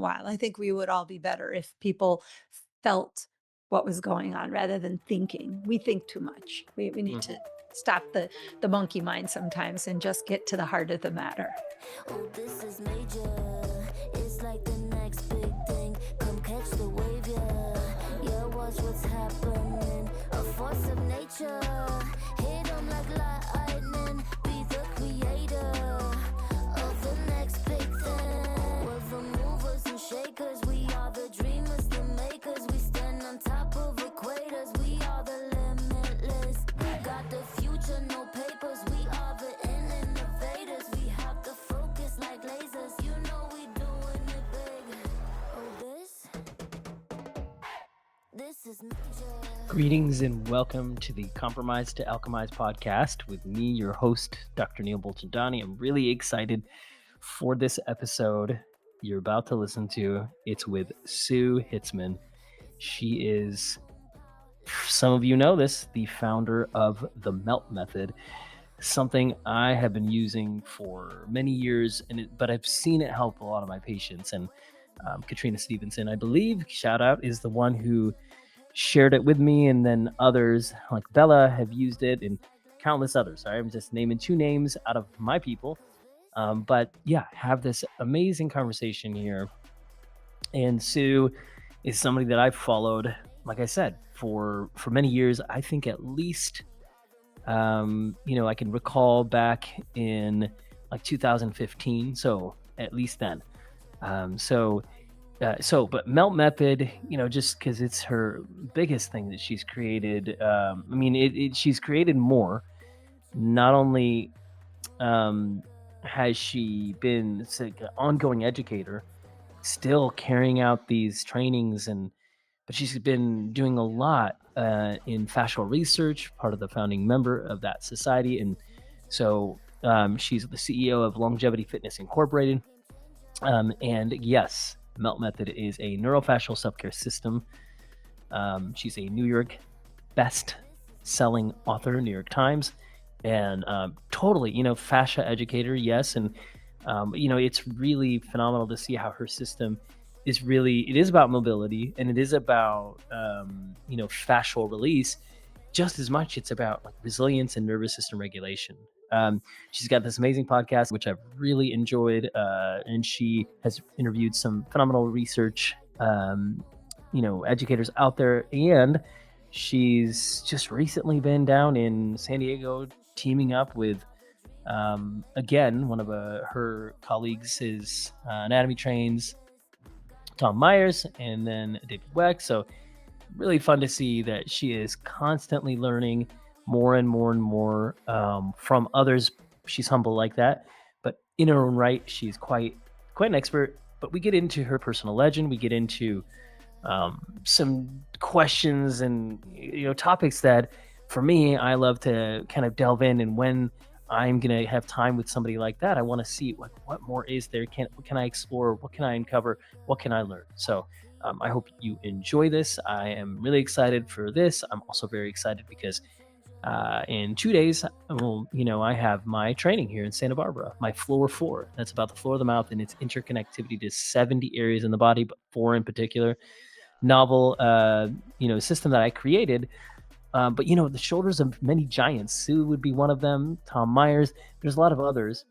while. I think we would all be better if people felt what was going on rather than thinking. We think too much. We need to Mhm. stop the monkey mind sometimes and just get to the heart of the matter. Oh, this is major. It's like the next big thing. Come catch the wave, yeah. Yeah, watch what's happening. A force of nature. Hit 'em like lightning. Be the creator of the next big thing. We're the movers and shakers. We are the dreamers, the makers. We stand on top of equators. We are the limitless. We got the future, no papers. We are the innovators. We have the focus like lasers. You know we doing it big. Oh, this is major. Greetings and welcome to the Compromise to Alchemize podcast with me, your host, Dr. Neil Boltondani. I'm really excited for this episode you're about to listen to. It's with Sue Hitzmann. She is, some of you know this, the founder of the Melt Method, something I have been using for many years, but I've seen it help a lot of my patients. And Katrina Stevenson, I believe, shout out, is the one who shared it with me, and then others like Bella have used it, and countless others. Sorry, I'm just naming two names out of my people. But yeah, have this amazing conversation here. And Sue is somebody that I've followed, like I said, for many years. I think at least, I can recall back in like 2015. So at least then. But Melt Method, just because it's her biggest thing that she's created. She's created more. Not only um, has she been an ongoing educator, still carrying out these trainings, but she's been doing a lot in fascial research, part of the founding member of that society, and so she's the CEO of Longevity Fitness Incorporated. And yes, Melt Method is a neurofascial self-care system. She's a New York best-selling author, New York Times, and totally, fascia educator. Yes, and it's really phenomenal to see how her system it is about mobility, and it is about fascial release just as much. It's about like resilience and nervous system regulation. She's got this amazing podcast, which I've really enjoyed, and she has interviewed some phenomenal research, educators out there. And she's just recently been down in San Diego, teaming up with, again, one of her colleagues is anatomy trains Tom Myers and then David Weck. So really fun to see that she is constantly learning more and more and more from others. She's humble like that, but in her own right, she's quite an expert. But we get into her personal legend. We get into some questions and topics that, for me, I love to kind of delve in. And when I'm gonna have time with somebody like that, I want to see what more is there. What can I explore? What can I uncover? What can I learn? So I hope you enjoy this. I am really excited for this. I'm also very excited because in 2 days, I have my training here in Santa Barbara, my floor 4. That's about the floor of the mouth and its interconnectivity to 70 areas in the body, but 4 in particular. Novel, system that I created. But the shoulders of many giants. Sue would be one of them. Tom Myers. There's a lot of others.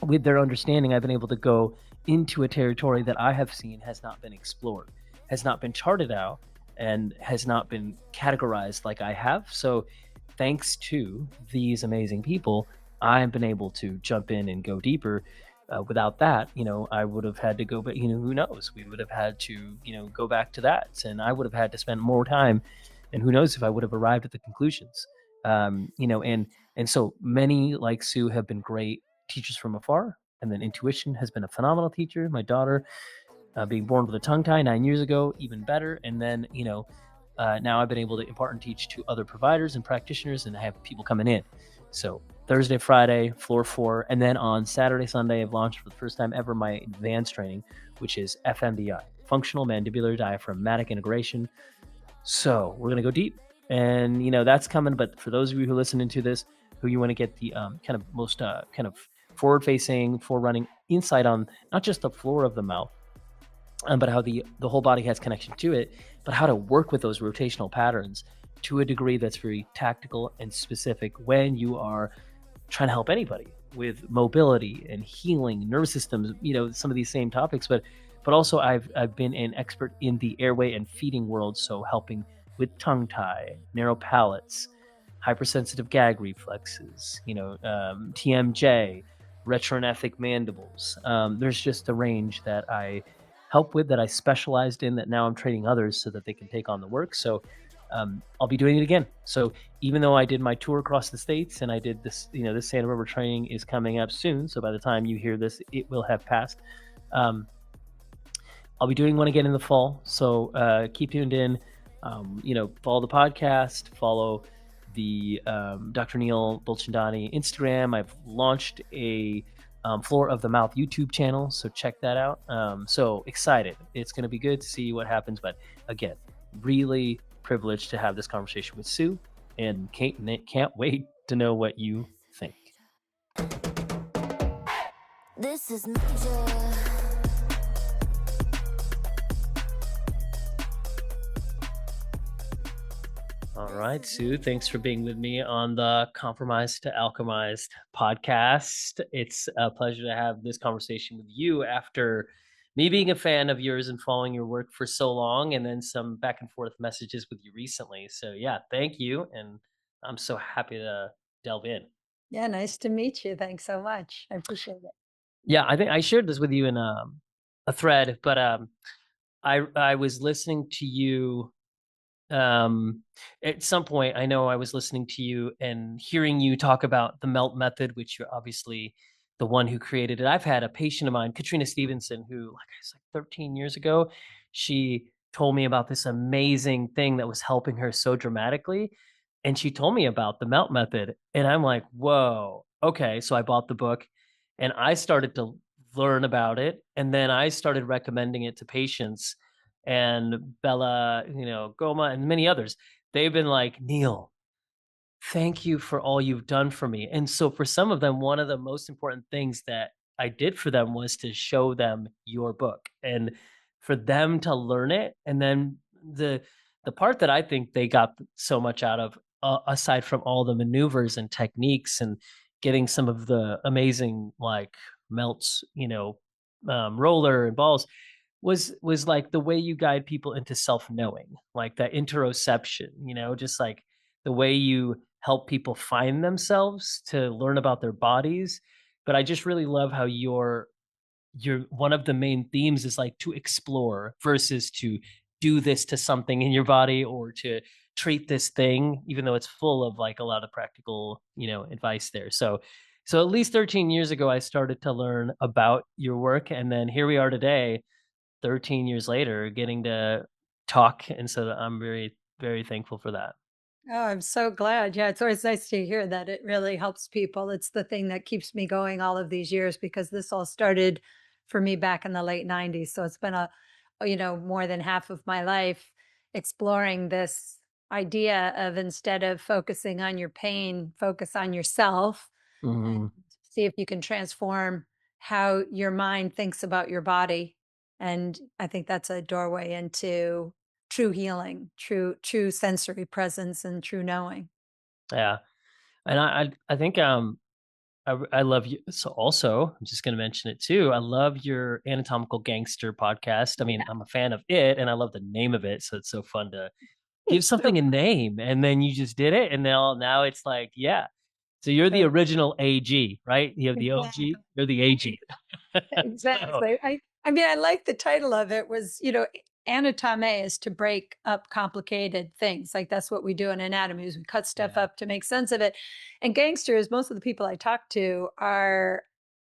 With their understanding, I've been able to go into a territory that I have seen has not been explored, has not been charted out, and has not been categorized like I have. So thanks to these amazing people, I've been able to jump in and go deeper. Without that, I would have had to go, but who knows? We would have had to, go back to that, and I would have had to spend more time, and who knows if I would have arrived at the conclusions. And so many like Sue have been great teachers from afar, and then intuition has been a phenomenal teacher. My daughter, being born with a tongue tie 9 years ago, even better. And then now I've been able to impart and teach to other providers and practitioners, and I have people coming in. So Thursday, Friday, floor 4, and then on Saturday, Sunday, I've launched for the first time ever my advanced training, which is FMDI, functional mandibular diaphragmatic integration. So we're gonna go deep, and that's coming. But for those of you who are listening to this, who you want to get the kind of most kind of forward-facing, forerunning insight on not just the floor of the mouth, but how the whole body has connection to it, but how to work with those rotational patterns to a degree that's very tactical and specific when you are trying to help anybody with mobility and healing nervous systems, some of these same topics, but also I've been an expert in the airway and feeding world, so helping with tongue tie, narrow palates, hypersensitive gag reflexes, TMJ, retrognathic mandibles. There's just a range that I help with, that I specialized in, that now I'm training others so that they can take on the work. So I'll be doing it again. So even though I did my tour across the states and I did this, this Santa Barbara training is coming up soon. So by the time you hear this, it will have passed. Um, I'll be doing one again in the fall. So keep tuned in. Follow the podcast, follow the Dr. Neil Bulchandani Instagram. I've launched a Floor of the Mouth YouTube channel, so check that out. So excited. It's going to be good to see what happens. But again, really privileged to have this conversation with Sue, and can't wait to know what you think. This is major. All right, Sue, thanks for being with me on the Compromised to Alchemized podcast. It's a pleasure to have this conversation with you after me being a fan of yours and following your work for so long, and then some back and forth messages with you recently. So, yeah, thank you. And I'm so happy to delve in. Yeah, nice to meet you. Thanks so much. I appreciate it. Yeah, I think I shared this with you in a thread, but I was listening to you um at some point. I know I was listening to you and hearing you talk about the melt method, which you're obviously the one who created it. I've had a patient of mine, Katrina Stevenson, who, like I said, 13 years ago, she told me about this amazing thing that was helping her so dramatically, and she told me about the melt method, and I'm like, whoa, okay. So I bought the book and I started to learn about it, and then I started recommending it to patients. And Bella, Goma, and many others, they've been like, Neil, thank you for all you've done for me. And so for some of them, one of the most important things that I did for them was to show them your book and for them to learn it. And then the part that I think they got so much out of, aside from all the maneuvers and techniques and getting some of the amazing like melts, roller and balls, was like the way you guide people into self-knowing, like that interoception, just like the way you help people find themselves to learn about their bodies. But I just really love how your one of the main themes is like to explore versus to do this to something in your body or to treat this thing, even though it's full of like a lot of practical, advice there. So at least 13 years ago I started to learn about your work, and then here we are today, 13 years later, getting to talk, and so I'm very, very thankful for that. Oh, I'm so glad. Yeah, it's always nice to hear that it really helps people. It's the thing that keeps me going all of these years because this all started for me back in the late 90s. So it's been more than half of my life exploring this idea of, instead of focusing on your pain, focus on yourself and Mhm. see if you can transform how your mind thinks about your body. And I think that's a doorway into true healing, true sensory presence, and true knowing. Yeah, and I think, I love you. So also, I'm just gonna mention it too, I love your Anatomical Gangster podcast. I mean, I'm a fan of it, and I love the name of it, so it's so fun to give So something a name, and then you just did it, and now it's like, yeah. So you're the so original AG, right? You have the exactly. OG, you're the AG. So Exactly. I mean, I like the title of it was, anatomy is to break up complicated things. Like that's what we do in anatomy is we cut stuff yeah. up to make sense of it. And gangsters, most of the people I talk to are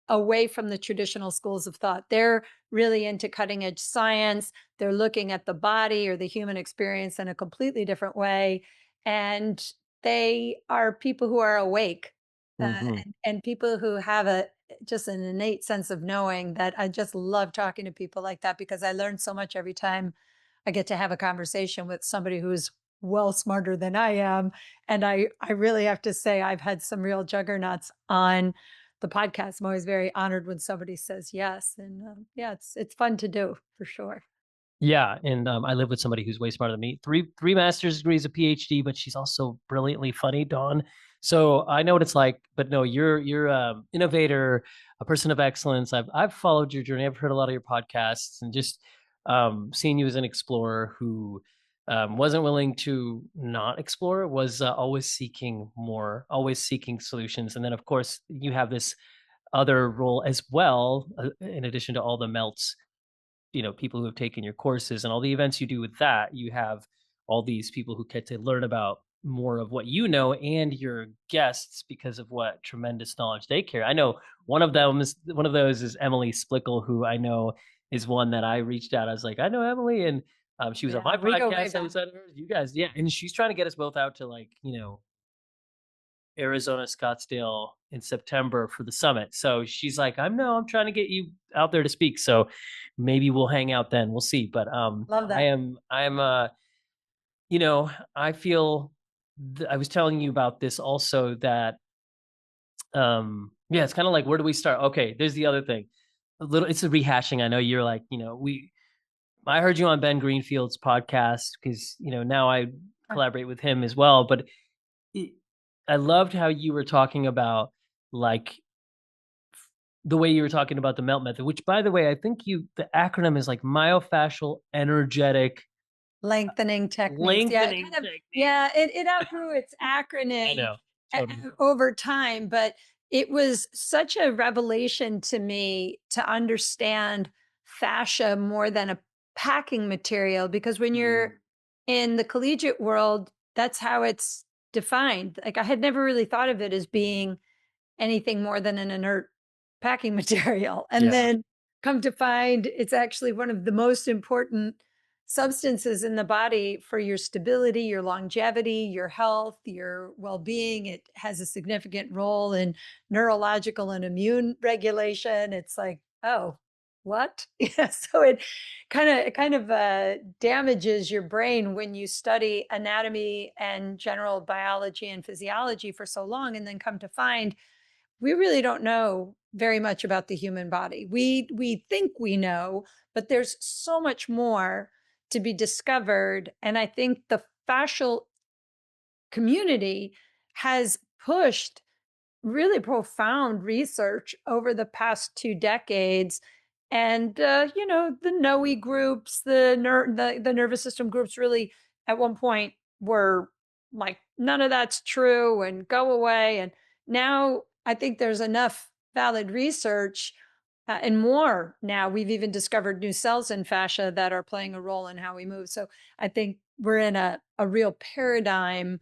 away from the traditional schools of thought. They're really into cutting edge science. They're looking at the body or the human experience in a completely different way. And they are people who are awake, Mhm. and people who have just an innate sense of knowing. That I just love talking to people like that because I learn so much every time I get to have a conversation with somebody who's well smarter than I am. And I really have to say I've had some real juggernauts on the podcast. I'm always very honored when somebody says yes, and yeah, it's fun to do for sure. Yeah, and I live with somebody who's way smarter than me. Three master's degrees, a PhD, but she's also brilliantly funny, Dawn. So I know what it's like. But no, you're innovator, a person of excellence. I've followed your journey. I've heard a lot of your podcasts, and just seeing you as an explorer who wasn't willing to not explore, was always seeking more, always seeking solutions. And then, of course, you have this other role as well, in addition to all the melts, people who have taken your courses and all the events you do with that. You have all these people who get to learn about more of what you know, and your guests, because of what tremendous knowledge they carry. I know one of those is Emily Splickle, who I know is one that I reached out. I was like, I know Emily, and she was on my Yeah, we go way podcast. I back. was on hers. You guys, yeah, and she's trying to get us both out to, like, Arizona, Scottsdale in September for the summit. So she's like, I'm trying to get you out there to speak. So maybe we'll hang out then. We'll see. But Love I that. am I'm I feel I was telling you about this also, that yeah, it's kind of like, where do we start? Okay, there's the other thing. It's a rehashing. I know you're like, we I heard you on Ben Greenfield's podcast, because now I collaborate with him as well. But it, I loved how you were talking about, like, the way you were talking about the melt method, which, by the way, I think the acronym is like myofascial energetic Lengthening techniques. Yeah, it lengthening kind of technique. yeah, it outgrew its I acronym know, totally. over time, but it was such a revelation to me to understand fascia more than a packing material, because when Mm, you're in the collegiate world, that's how it's defined. Like, I had never really thought of it as being anything more than an inert packing material. And yeah. then come to find it's actually one of the most important substances in the body for your stability, your longevity, your health, your well being. It has a significant role in neurological and immune regulation. It's like, oh, what? Yeah, so it kind of damages your brain when you study anatomy and general biology and physiology for so long, and then come to find we really don't know very much about the human body. We think we know, but there's so much more to be discovered. And I think the fascial community has pushed really profound research over the past 2 decades. And the NOE groups, the nervous system groups, really at one point were like, none of that's true and go away. And now I think there's enough valid research, and more now. We've even discovered new cells in fascia that are playing a role in how we move. So I think we're in a real paradigm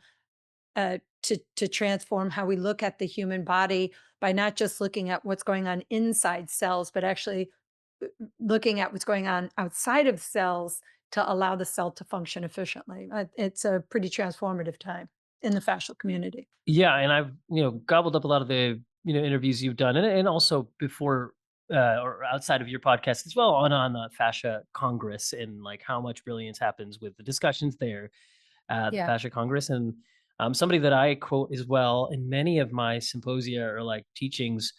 to transform how we look at the human body, by not just looking at what's going on inside cells, but actually looking at what's going on outside of cells to allow the cell to function efficiently. It's a pretty transformative time in the fascial community. Yeah, and I've, gobbled up a lot of the, interviews you've done, and also before, or outside of your podcast as well, on the Fascia Congress, and like how much brilliance happens with the discussions there at the Yeah, Fascia Congress. And somebody that I quote as well in many of my symposia or like teachings,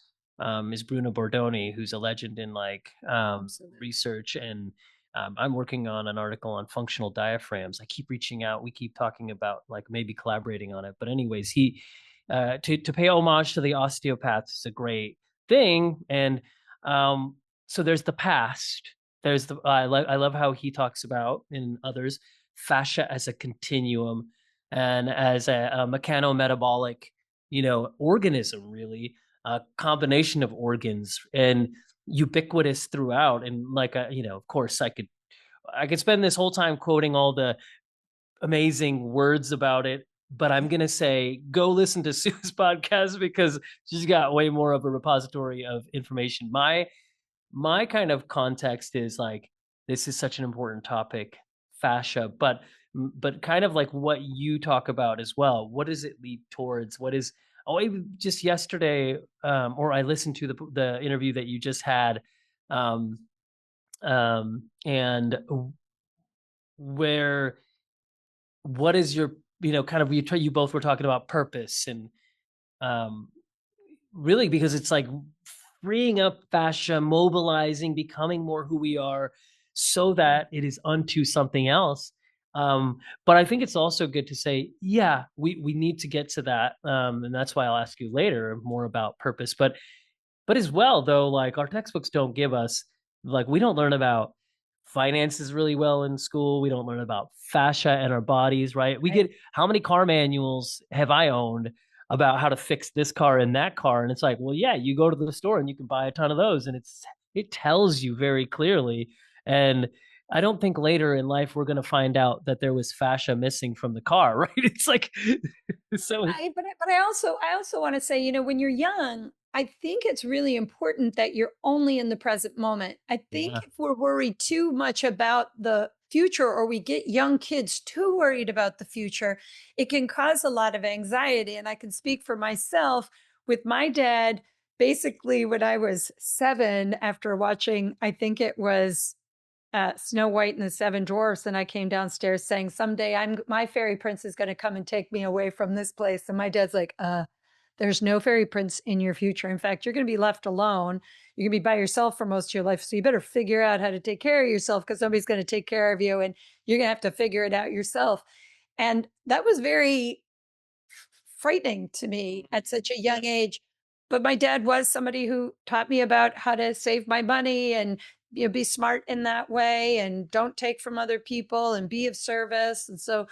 is Bruno Bordoni, who's a legend in, like, absolutely. research. And I'm working on an article on functional diaphragms. I keep reaching out. We keep talking about, like, maybe collaborating on it. But anyways, he to pay homage to the osteopaths is a great thing. And so there's the past. There's the I love how he talks about, in others, fascia as a continuum, and as a mechanometabolic, organism, really, a combination of organs, and ubiquitous throughout. And, like, of course, I could spend this whole time quoting all the amazing words about it, but I'm gonna say, go listen to Sue's podcast, because she's got way more of a repository of information. My kind of context is like, this is such an important topic, fascia, but kind of like what you talk about as well. What does it lead towards? What is just yesterday, or I listened to the interview that you just had, um, and where what is your, kind of, you both were talking about purpose, and um Really, because it's like freeing up fascia, mobilizing, becoming more who we are so Yeah. that it is unto something else. But I think it's also good to say, yeah, we need to get to that. And that's why I'll ask you later more about purpose. But as well, though, like our textbooks don't give us like we don't learn about finances really well in school. We don't learn about fascia and our bodies, right? We Right. get how many car manuals have I owned about how to fix this car and that car? And it's like, well, yeah, you go to the store and you can buy a ton of those, and it tells you very clearly. And I don't think later in life we're going to find out that there was fascia missing from the car, right? It's like so. Right, but I also wanna say, when you're young, I think it's really important that you're only in the present moment. I think Yeah, if we're worried too much about the future or we get young kids too worried about the future, it can cause a lot of anxiety, and I can speak for myself with my dad, basically, when I was 7, after watching, I think it was Snow White and the Seven Dwarfs, and I came downstairs saying, "Someday my fairy prince is gonna come and take me away from this place." And my dad's like, there's no fairy prince in your future. In fact, you're gonna be left alone. You're gonna be by yourself for most of your life, so you better figure out how to take care of yourself because somebody's gonna take care of you, and you're gonna have to figure it out yourself." And that was very frightening to me at such a young age. But my dad was somebody who taught me about how to save my money and be smart in that way and don't take from other people and be of service. And so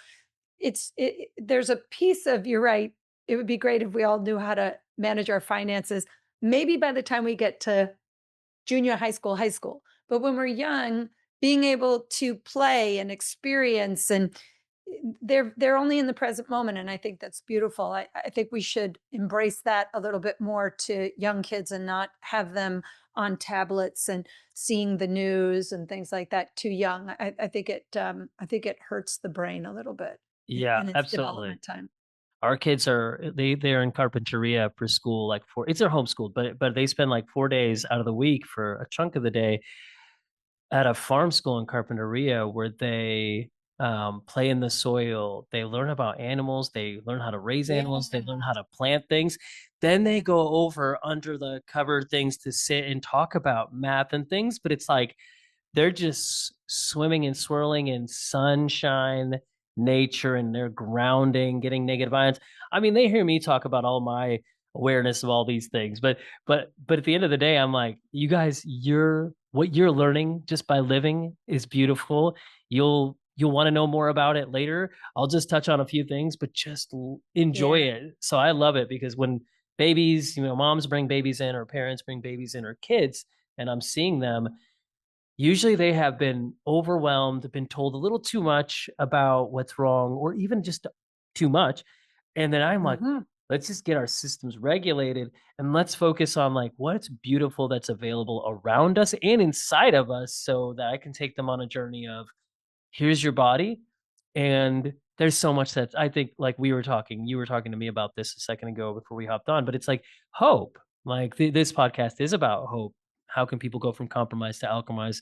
there's a piece of you're right. It would be great if we all knew how to manage our finances. Maybe by the time we get to junior high school. But when we're young, being able to play and experience and they're only in the present moment, and I think that's beautiful. I think we should embrace that a little bit more to young kids and not have them on tablets and seeing the news and things like that too young. I think it hurts the brain a little bit yeah, in its absolutely. development time. Our kids are they're in Carpinteria for school, like, for it's their homeschooled, but they spend, like, 4 days out of the week for a chunk of the day at a farm school in Carpinteria where they, play in the soil, they learn about animals, they learn how to raise Yeah. animals, they learn how to plant things, then they go over under the cover things to sit and talk about math and things, but it's like they're just swimming and swirling in sunshine, nature, and they're grounding, getting negative ions. I mean, they hear me talk about all my awareness of all these things, but at the end of the day, I'm like, you guys, what you're learning just by living is beautiful. You'll want to know more about it later. I'll just touch on a few things, but just enjoy Yeah. it. So I love it because when babies, moms bring babies in or parents bring babies in or kids, and I'm seeing them, usually they have been overwhelmed, been told a little too much about what's wrong or even just too much. And then I'm like, Mhm. let's just get our systems regulated and let's focus on like what's beautiful that's available around us and inside of us so that I can take them on a journey of here's your body. And there's so much that I think, like you were talking to me about this a second ago before we hopped on, but it's like hope. Like this podcast is about hope. How can people go from compromise to alchemize?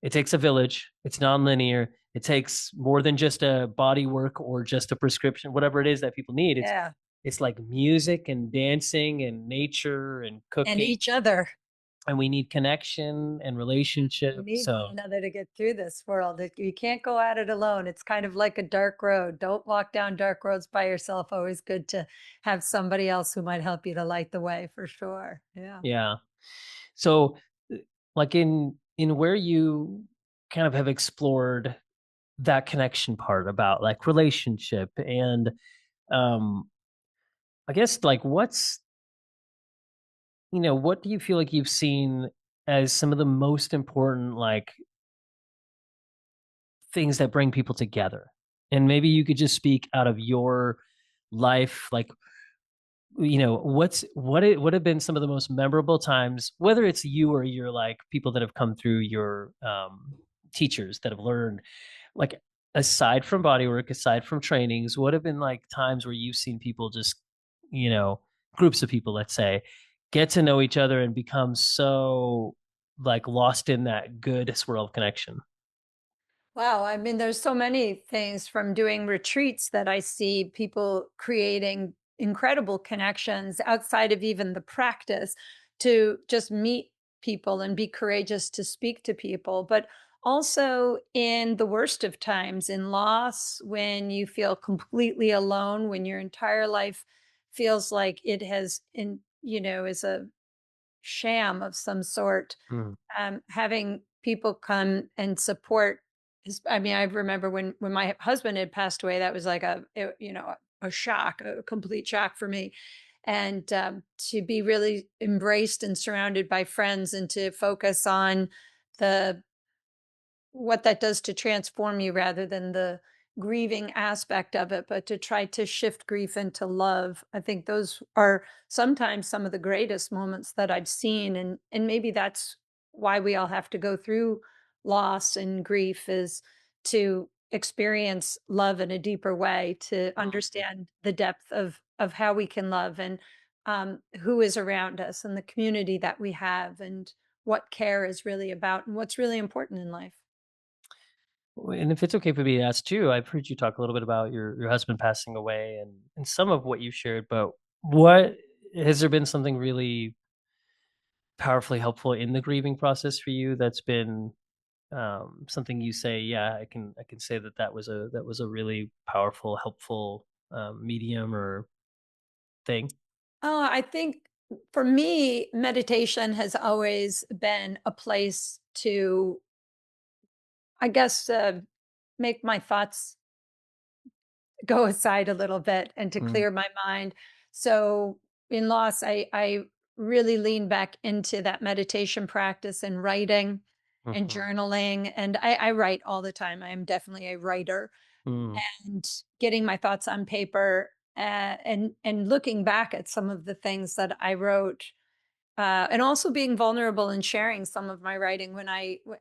It takes a village. It's nonlinear. It takes more than just a body work or just a prescription, whatever it is that people need. Yeah. It's like music and dancing and nature and And cooking, each other. and we need connection and We relationship. need one So another to get through this world. You can't go at it alone. It's kind of like a dark road. Don't walk down dark roads by yourself. Always good to have somebody else who might help you to light the way for sure. Yeah. yeah. So like in where you kind of have explored that connection part about like relationship and um I guess like what do you feel like you've seen as some of the most important like things that bring people together? And maybe you could just speak out of your life, like, what have been some of the most memorable times, whether it's you or your like people that have come through your teachers that have learned, like aside from body work, aside from trainings, what have been like times where you've seen people just, you know, groups of people, let's say, get to know each other and become so like lost in that good swirl of connection? Wow. I mean, there's so many things from doing retreats that I see people creating incredible connections outside of even the practice to just meet people and be courageous to speak to people, but also in the worst of times, in loss, when you feel completely alone, when your entire life feels like it has is a sham of some sort, Mm. having people come and support I mean, I remember when my husband had passed away, that was like a shock, a complete shock for me. And to be really embraced and surrounded by friends and to focus on the what that does to transform you rather than the grieving aspect of it, but to try to shift grief into love. I think those are sometimes some of the greatest moments that I've seen. And maybe that's why we all have to go through loss and grief, is to experience love in a deeper way, to Mm. understand the depth of how we can love, and who is around us and the community that we have, and what care is really about and what's really important in life. And if it's okay for me to ask too, I've heard you talk a little bit about your husband passing away and some of what you shared, but what has there been something really powerfully helpful in the grieving process for you that's been something you say, yeah, I can say that that was a really powerful, helpful medium or thing. I think for me, meditation has always been a place to, I guess, make my thoughts go aside a little bit and to Mm. clear my mind. So in loss, I really lean back into that meditation practice and writing and Mhm. journaling. And I write all the time. I am definitely a writer, Mm. and getting my thoughts on paper, and looking back at some of the things that I wrote, and also being vulnerable and sharing some of my writing.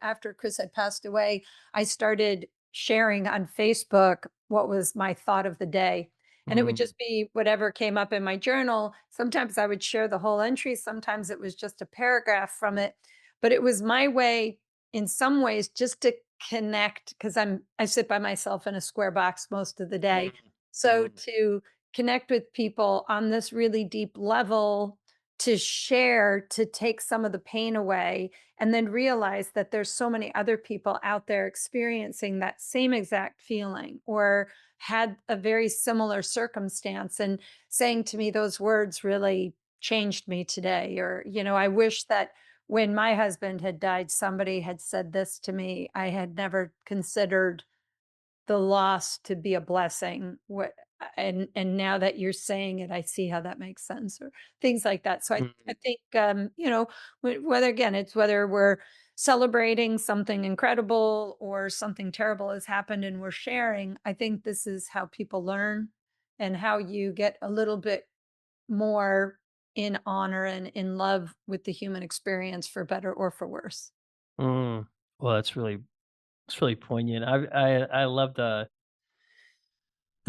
After Chris had passed away, I started sharing on Facebook what was my thought of the day. And it would Mm. just be whatever came up in my journal. Sometimes I would share the whole entry, sometimes it was just a paragraph from it. But it was my way, in some ways, just to connect, because I sit by myself in a square box most of the day. Mm. So Mm. to connect with people on this really deep level, to share, to take some of the pain away, and then realize that there's so many other people out there experiencing that same exact feeling, or had a very similar circumstance, and saying to me those words really changed me today. Or, I wish that when my husband had died, somebody had said this to me. I had never considered the loss to be a blessing. And now that you're saying it, I see how that makes sense, or things like that. So I Mm. think, whether, again, it's whether we're celebrating something incredible or something terrible has happened and we're sharing, I think this is how people learn, and how you get a little bit more in honor and in love with the human experience, for better or for worse. Mm. Well, it's really poignant. I love the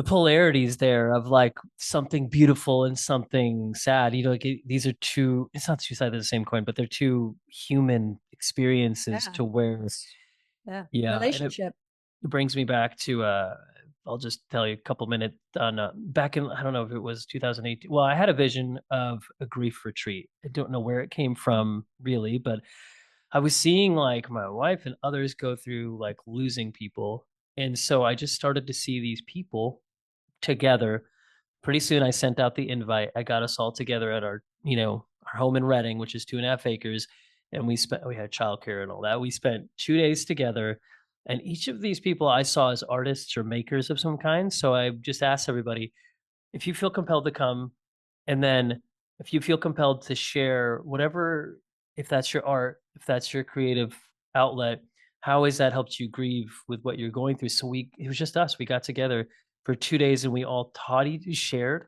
polarities there of like something beautiful and something sad. Like these are two. It's not two sides of the same coin, but they're two human experiences Yeah. to where, Yeah. yeah, and it Relationship. brings me back to I'll just tell you a couple minutes on back in, I don't know if it was 2018. Well, I had a vision of a grief retreat. I don't know where it came from really, but I was seeing like my wife and others go through like losing people. And so I just started to see these people together. Pretty soon I sent out the invite. I got us all together at our home in Reading, which is 2.5 acres. And we had childcare and all that. We spent 2 days together. And each of these people I saw as artists or makers of some kind. So I just asked everybody, if you feel compelled to come, and then if you feel compelled to share whatever, if that's your art, if that's your creative outlet, how has that helped you grieve with what you're going through? So it was just us. We got together for 2 days and we all shared,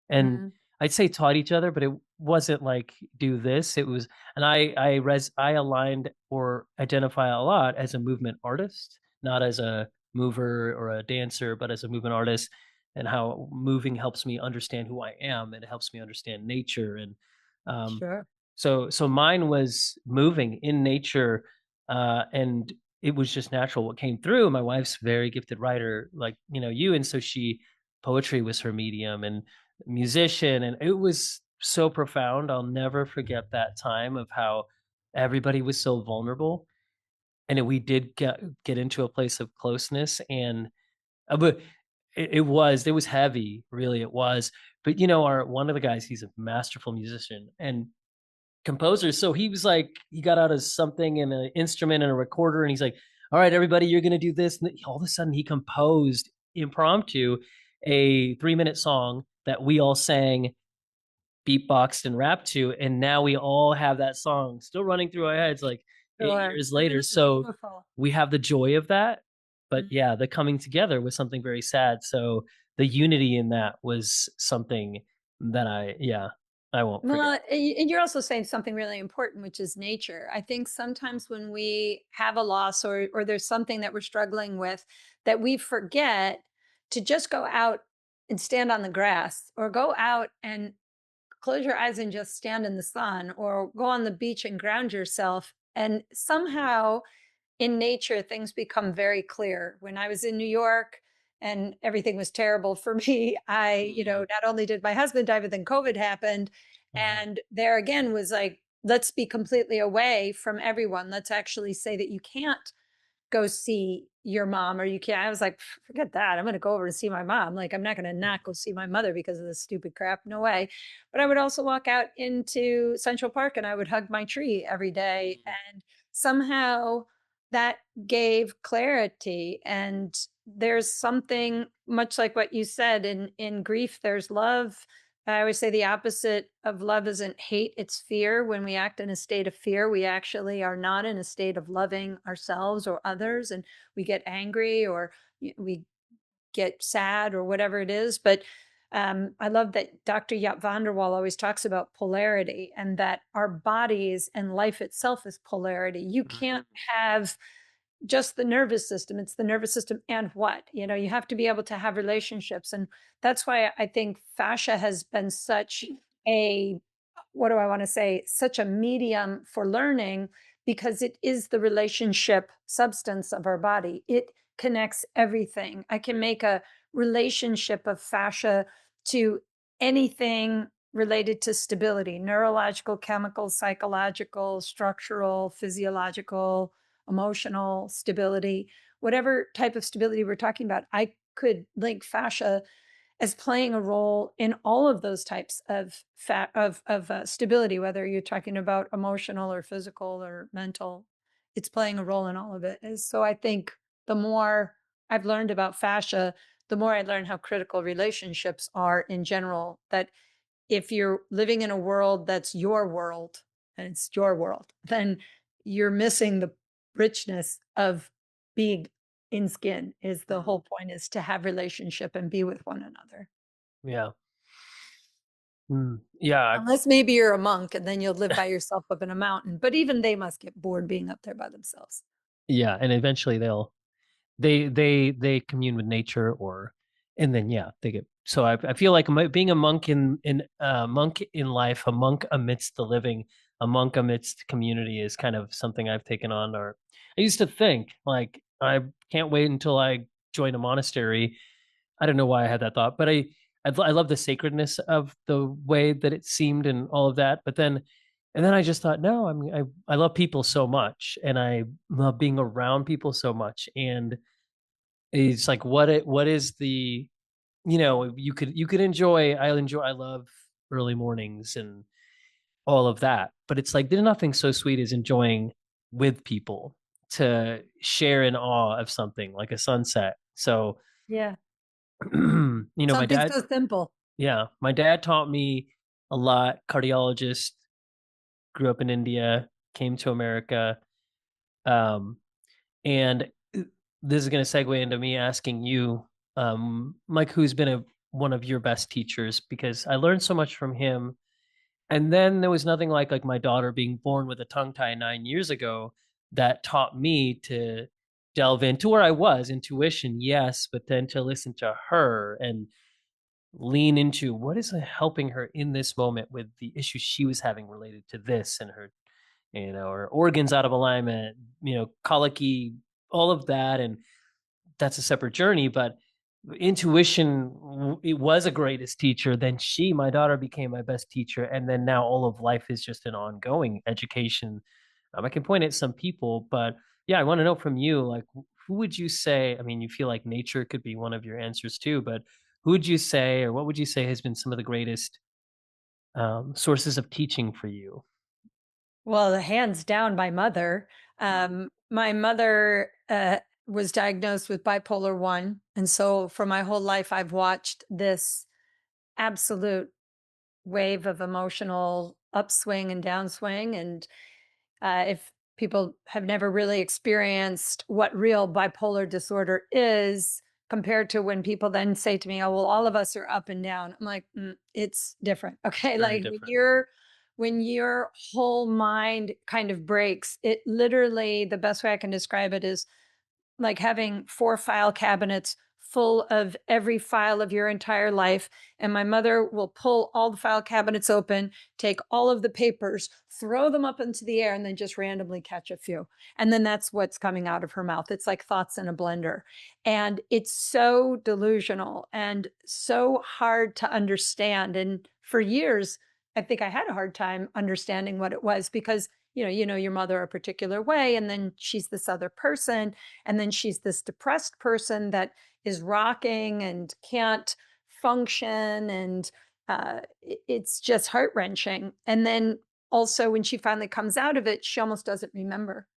and Mm, I'd say taught each other, but it wasn't like do this. It was, and I aligned or identify a lot as a movement artist, not as a mover or a dancer, but as a movement artist, and how moving helps me understand who I am and it helps me understand nature. And um, sure. so mine was moving in nature, and it was just natural what came through. My wife's very gifted writer, like you, and so poetry was her medium, and musician, and it was so profound. I'll never forget that time of how everybody was so vulnerable, and we did get into a place of closeness, and but it was heavy, really, it was. But our one of the guys, he's a masterful musician and composer, so he was like, he got out of something and an instrument and a recorder, and he's like, "All right, everybody, you're gonna do this." And all of a sudden, he composed impromptu a 3-minute song that we all sang, beatboxed, and rapped to, and now we all have that song still running through our heads like 8 Sure. years Isn't later. it So beautiful? we have the joy of that, but Mm. yeah, the coming together was something very sad. So the unity in that was something that I won't forget. Well, and you're also saying something really important, which is nature. I think sometimes when we have a loss or there's something that we're struggling with, that we forget to just go out and stand on the grass or go out and close your eyes and just stand in the sun or go on the beach and ground yourself. And somehow in nature, things become very clear. When I was in New York and everything was terrible for me, Mm, not only did my husband die, but then COVID happened. mhm, And there again was like, let's be completely away from everyone. Let's actually say that you can't go see your mom or you can't. I was like, Forget that. I'm going to go over to see my mom. Like, I'm not going to not go see my mother because of this stupid crap. No way." But I would also walk out into Central Park and I would hug my tree every day. mm, And somehow that gave clarity. And there's something much like what you said in grief, there's love. I always say the opposite of love isn't hate, it's fear. When we act in a state of fear, we actually are not in a state of loving ourselves or others. And we get angry or we get sad or whatever it is. But I love that Dr. Yap Vanderwall always talks about polarity and that our bodies and life itself is polarity. You mm, can't have just the nervous system. It's the nervous system and what? You have to be able to have relationships. And that's why I think fascia has been such a, what do I want to say, such a medium for learning because it is the relationship substance of our body. It connects everything. I can make a relationship of fascia to anything related to stability, neurological, chemical, psychological, structural, physiological, emotional stability, whatever type of stability we're talking about. I could link fascia as playing a role in all of those types of stability, whether you're talking about emotional or physical or mental. It's playing a role in all of it. And so I think the more I've learned about fascia, the more I learn how critical relationships are in general. That if you're living in a world that's your world and it's your world, then you're missing the richness of being in skin. Is the mm. whole point, is to have relationship and be with one another. Yeah. Yeah. Unless maybe you're a monk and then you'll live by yourself up in a mountain, but even they must get bored being up there by themselves. Yeah, and eventually they commune with nature, or and then yeah, they get. So I feel like being a monk in monk in life, a monk amidst the living, a monk amidst community is kind of something I've taken on. Or I used to think like I can't wait until I join a monastery. I don't know why I had that thought, but I love the sacredness of the way that it seemed and all of that. But then, and then I just thought, no, I mean, I love people so much, and I love being around people so much, and it's like, what is the, you could enjoy. I love early mornings and all of that, but it's like there's nothing so sweet as enjoying with people to share in awe of something like a sunset. So, Yeah. my Something dad. so simple. Yeah, my dad taught me a lot. Cardiologist, grew up in India, came to America, um, and this is going to segue into me asking you, Mike, who's been one of your best teachers, because I learned so much from him. And then there was nothing like my daughter being born with a tongue tie 9 years ago that taught me to delve into where I was intuition, yes, but then to listen to her and lean into what is helping her in this moment with the issues she was having related to this, and her, her organs out of alignment, colicky, all of that. And that's a separate journey. But intuition it was a greatest teacher, then my daughter became my best teacher, and then now all of life is just an ongoing education. I can point at some people, but yeah, I want to know from you, like, who would you say? I mean, you feel like nature could be one of your answers too, but who would you say, or what would you say, has been some of the greatest sources of teaching for you? Well, hands down, my mother. My mother was diagnosed with bipolar 1. And so for my whole life, I've watched this absolute wave of emotional upswing and downswing. And if people have never really experienced what real bipolar disorder is, compared to when people then say to me, "Oh, well, all of us are up and down." I'm like, it's different. Okay. Very Like different. when your whole mind kind of breaks, it literally, the best way I can describe it is like having 4 file cabinets full of every file of your entire life, and my mother will pull all the file cabinets open, take all of the papers, throw them up into the air, and then just randomly catch a few, and then that's what's coming out of her mouth. It's like thoughts in a blender, and it's so delusional and so hard to understand, and for years, I think I had a hard time understanding what it was because, your mother a particular way, and then she's this other person, and then she's this depressed person that is rocking and can't function. And it's just heart wrenching. And then also, when she finally comes out of it, she almost doesn't remember.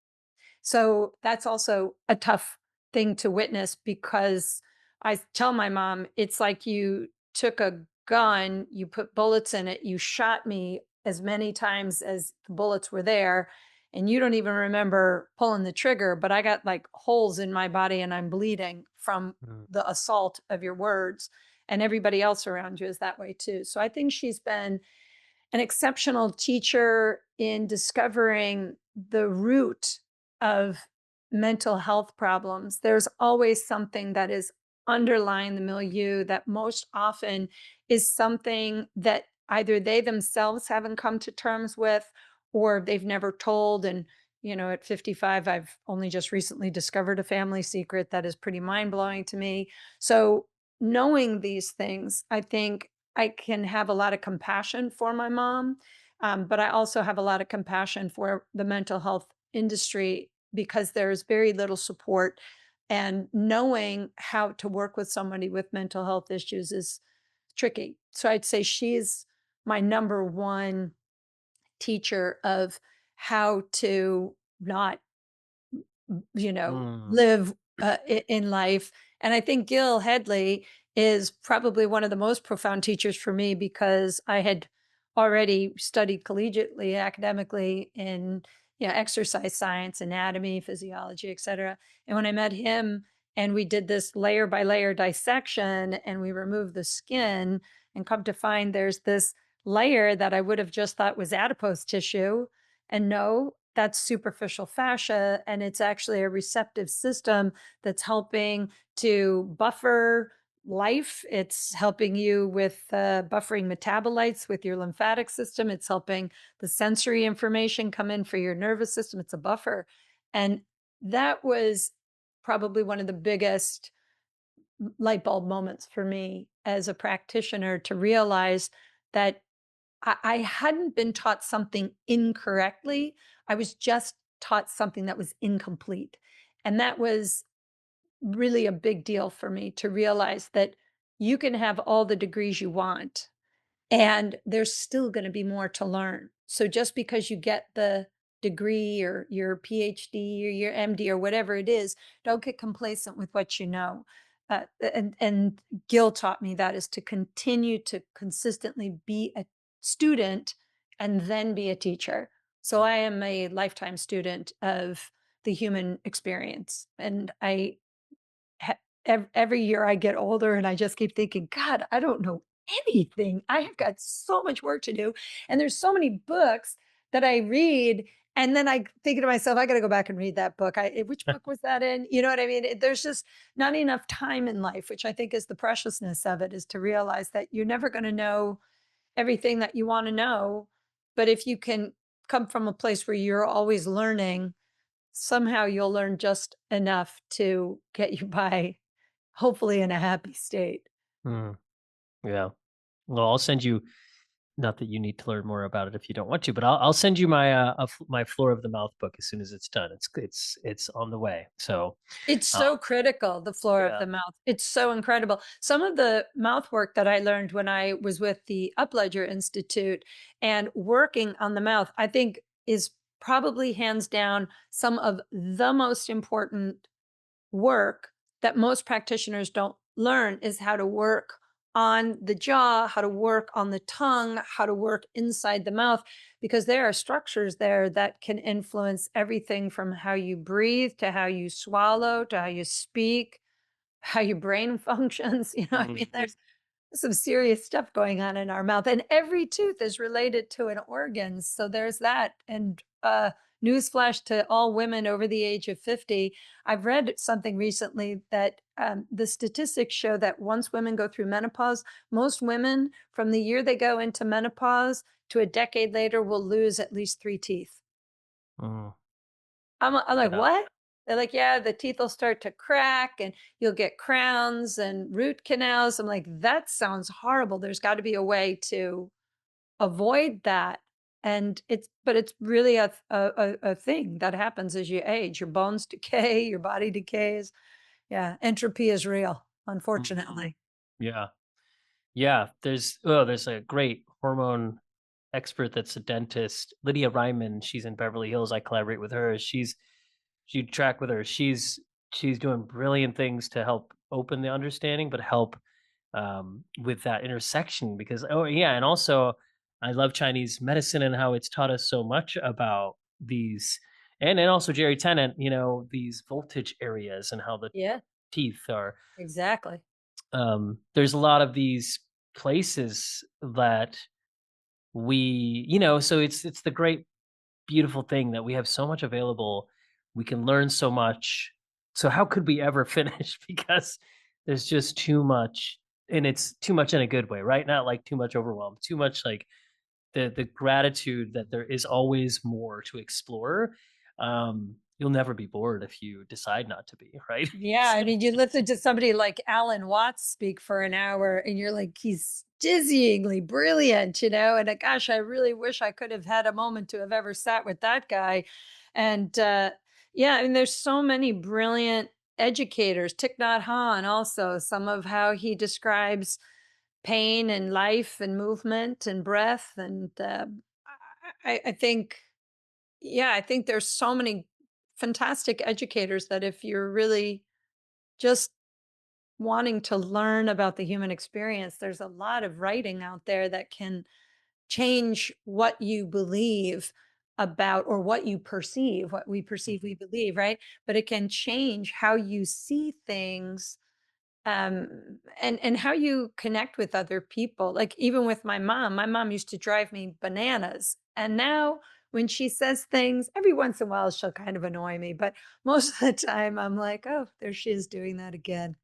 So that's also a tough thing to witness because I tell my mom, it's like you took a gun, you put bullets in it, you shot me as many times as the bullets were there, and you don't even remember pulling the trigger, but I got like holes in my body and I'm bleeding from Mm. the assault of your words. And everybody else around you is that way too. So I think she's been an exceptional teacher in discovering the root of mental health problems. There's always something that is underlying the milieu that most often is something that either they themselves haven't come to terms with or they've never told. And, at 55, I've only just recently discovered a family secret that is pretty mind blowing to me. So, knowing these things, I think I can have a lot of compassion for my mom, but I also have a lot of compassion for the mental health industry because there's very little support. And knowing how to work with somebody with mental health issues is tricky. So I'd say she's my number one teacher of how to not Mm. live in life. And I think Gil Headley is probably one of the most profound teachers for me because I had already studied collegiately, academically in exercise science, anatomy, physiology, etc. And when I met him and we did this layer by layer dissection and we removed the skin and come to find there's this layer that I would have just thought was adipose tissue, and no, that's superficial fascia. And it's actually a receptive system that's helping to buffer life. It's helping you with buffering metabolites with your lymphatic system. It's helping the sensory information come in for your nervous system. It's a buffer. And that was probably one of the biggest light bulb moments for me as a practitioner to realize that I hadn't been taught something incorrectly. I was just taught something that was incomplete. And that was really a big deal for me to realize that you can have all the degrees you want, and there's still going to be more to learn. So just because you get the degree or your PhD or your MD or whatever it is, don't get complacent with what you know. And Gil taught me that is to continue to consistently be a student and then be a teacher. So I am a lifetime student of the human experience, and every year I get older and I just keep thinking, God, I don't know anything. I have got so much work to do. And there's so many books that I read. And then I think to myself, I got to go back and read that book. Which book was that in? You know what I mean? There's just not enough time in life, which I think is the preciousness of it, is to realize that you're never going to know everything that you want to know. But if you can come from a place where you're always learning, somehow you'll learn just enough to get you by hopefully in a happy state. Mm, yeah. Well, I'll send you. Not that you need to learn more about it if you don't want to, but I'll send you my my floor of the mouth book as soon as it's done. It's on the way. So It's uh, so critical, the floor of yeah. the mouth. It's so incredible. Some of the mouth work that I learned when I was with the Upledger Institute and working on the mouth, I think is probably hands down some of the most important work that most practitioners don't learn is how to work on the jaw, how to work on the tongue, how to work inside the mouth, because there are structures there that can influence everything from how you breathe to how you swallow to how you speak, how your brain functions. I mean, Mm, there's some serious stuff going on in our mouth, and every tooth is related to an organ. So there's that. And newsflash to all women over the age of 50. I've read something recently that the statistics show that once women go through menopause, most women from the year they go into menopause to a decade later will lose at least 3 teeth. mm, I'm like, yeah. "What?" They're like, "Yeah, the teeth will start to crack and you'll get crowns and root canals." I'm like, "That sounds horrible. There's gotta be a way to avoid that." And it's really a thing that happens as you age. Your bones decay, your body decays. Yeah, entropy is real, Mm, unfortunately. yeah. Yeah. There's a great hormone expert that's a dentist, Lydia Ryman. She's in Beverly Hills. I collaborate with her. You track with her. She's doing brilliant things to help open the understanding, but help with that intersection because oh yeah, and also I love Chinese medicine and how it's taught us so much about these, and also Jerry Tennant, these voltage areas and how the Yeah, teeth are. exactly. There's a lot of these places that so it's the great beautiful thing that we have so much available. We can learn so much. So how could we ever finish? Because there's just too much, and it's too much in a good way, right? Not like too much overwhelm, too much like the gratitude that there is always more to explore. You'll never be bored if you decide not to be, right? Yeah, I mean, you listen to somebody like Alan Watts speak for an hour and you're like, he's dizzyingly brilliant, and gosh, I really wish I could have had a moment to have ever sat with that guy. And yeah, I mean, there's so many brilliant educators. Thich Nhat Hanh also, some of how he describes pain and life and movement and breath. And I think, yeah, I think there's so many fantastic educators that if you're really just wanting to learn about the human experience, there's a lot of writing out there that can change what you believe about or what you perceive, what we perceive, we believe, right? But it can change how you see things and how you connect with other people. Like even with my mom used to drive me bananas. And now when she says things, every once in a while she'll kind of annoy me, but most of the time I'm like, oh, there she is doing that again.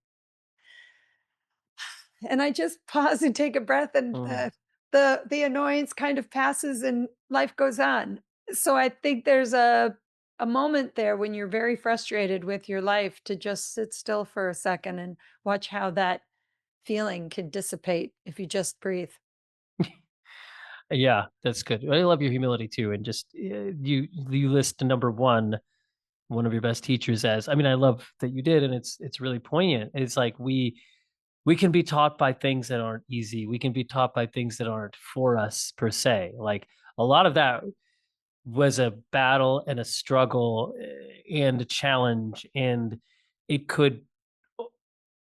And I just pause and take a breath and Mm. the annoyance kind of passes and life goes on. So I think there's a moment there when you're very frustrated with your life to just sit still for a second and watch how that feeling can dissipate if you just breathe. Yeah, that's good. I love your humility too, and just you list number one of your best teachers as. I mean, I love that you did, and it's really poignant. It's like we can be taught by things that aren't easy. We can be taught by things that aren't for us per se. Like a lot of that was a battle and a struggle and a challenge, and it could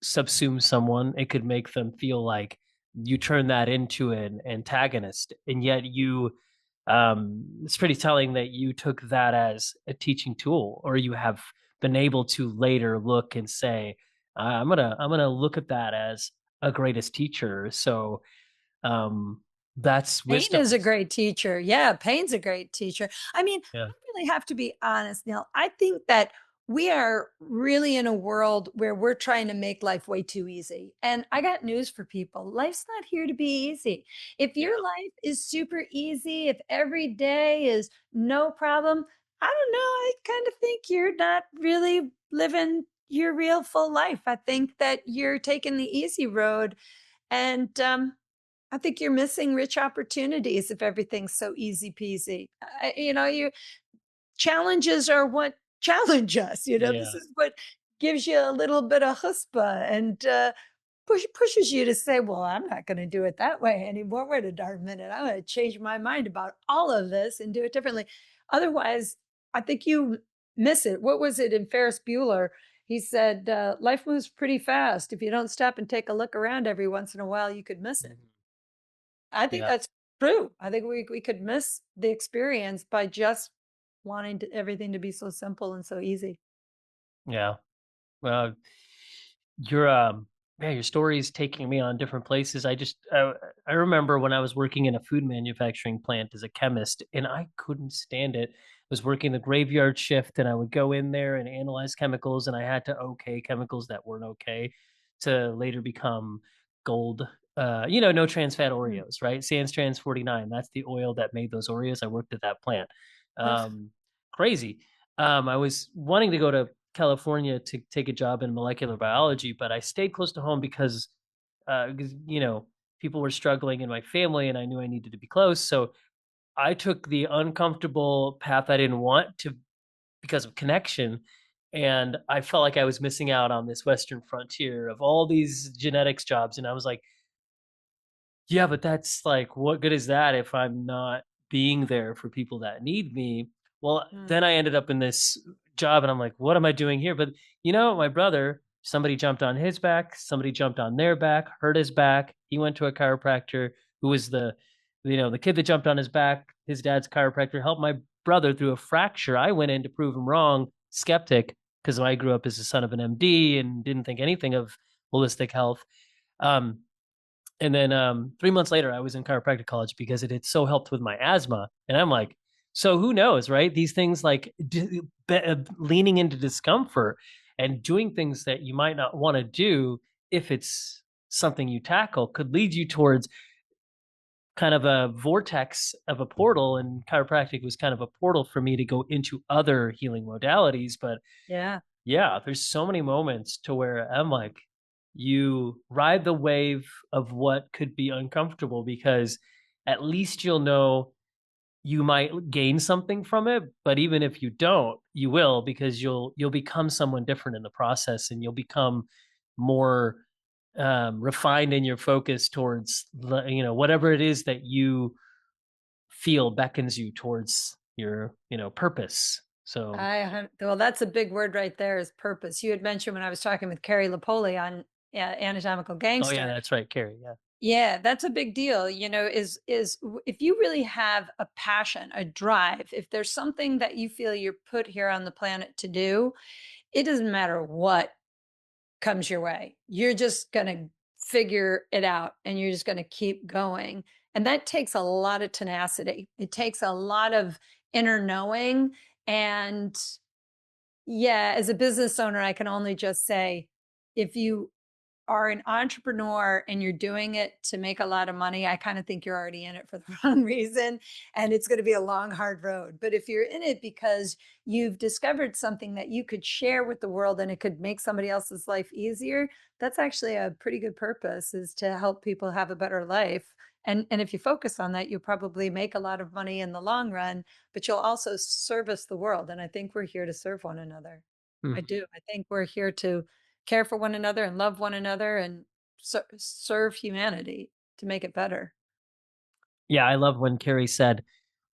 subsume someone. It could make them feel like you turn that into an antagonist, and yet it's pretty telling that you took that as a teaching tool, or you have been able to later look and say, I'm gonna look at that as a greatest teacher. So um, that's Pain wisdom. is a great teacher. Yeah, pain's a great teacher. I mean, Yeah, I really have to be honest, Neil. I think that we are really in a world where we're trying to make life way too easy. And I got news for people. Life's not here to be easy. If yeah, your life is super easy, if every day is no problem, I don't know. I kind of think you're not really living your real full life. I think that you're taking the easy road, and I think you're missing rich opportunities if everything's so easy peasy. You challenges are what challenge us. This Yeah. is what gives you a little bit of chutzpah and pushes you to say, "Well, I'm not going to do it that way anymore. Wait a darn minute. I'm going to change my mind about all of this and do it differently." Otherwise, I think you miss it. What was it in Ferris Bueller? He said, "Life moves pretty fast. If you don't stop and take a look around every once in a while, you could miss it." Mhm. I think Yeah. that's true. I think we could miss the experience by just wanting everything to be so simple and so easy. Yeah. Well, your yeah, your story is taking me on different places. I remember when I was working in a food manufacturing plant as a chemist, and I couldn't stand it. I was working the graveyard shift, and I would go in there and analyze chemicals, and I had to okay chemicals that weren't okay to later become gold. No trans fat Mm. Oreos, right? Sans trans 49. That's the oil that made those Oreos. I worked at that plant. Ugh, Um, Crazy. I was wanting to go to California to take a job in molecular biology, but I stayed close to home because people were struggling in my family, and I knew I needed to be close. So I took the uncomfortable path I didn't want to because of connection, and I felt like I was missing out on this Western frontier of all these genetics jobs, and I was like, yeah, but that's like, what good is that if I'm not being there for people that need me? Well, mm. then I ended up in this job and I'm like, what am I doing here? But my brother, somebody jumped on his back, somebody jumped on their back, hurt his back. He went to a chiropractor who was the kid that jumped on his back. His dad's chiropractor helped my brother through a fracture. I went in to prove him wrong, skeptic, because I grew up as the son of an MD and didn't think anything of holistic health. Um, and then 3 months later, I was in chiropractic college because it had so helped with my asthma. And I'm like, so who knows, right? These things like leaning into discomfort and doing things that you might not want to do if it's something you tackle could lead you towards kind of a vortex of a portal. And chiropractic was kind of a portal for me to go into other healing modalities. But Yeah. yeah, there's so many moments to where I'm like, you ride the wave of what could be uncomfortable because at least you'll know you might gain something from it, but even if you don't, you will because you'll become someone different in the process and you'll become more refined in your focus towards whatever it is that you feel beckons you towards your purpose. So, Well, that's a big word right there is purpose. You had mentioned when I was talking with Carrie Lapoli on Anatomical oh yeah, Gangster. that's right, Carrie. Yeah. Yeah, that's a big deal. If you really have a passion, a drive, if there's something that you feel you're put here on the planet to do, it doesn't matter what comes your way. You're just going to figure it out and you're just going to keep going. And that takes a lot of tenacity. It takes a lot of inner knowing. And yeah, as a business owner, I can only just say if you are an entrepreneur and you're doing it to make a lot of money, I kind of think you're already in it for the wrong reason. And it's going to be a long, hard road. But if you're in it because you've discovered something that you could share with the world and it could make somebody else's life easier, that's actually a pretty good purpose is to help people have a better life. And if you focus on that, you'll probably make a lot of money in the long run, but you'll also service the world. And I think we're here to serve one another. I Mhm. do. I think we're here to care for one another and love one another and serve humanity to make it better. Yeah, I love when Carrie said,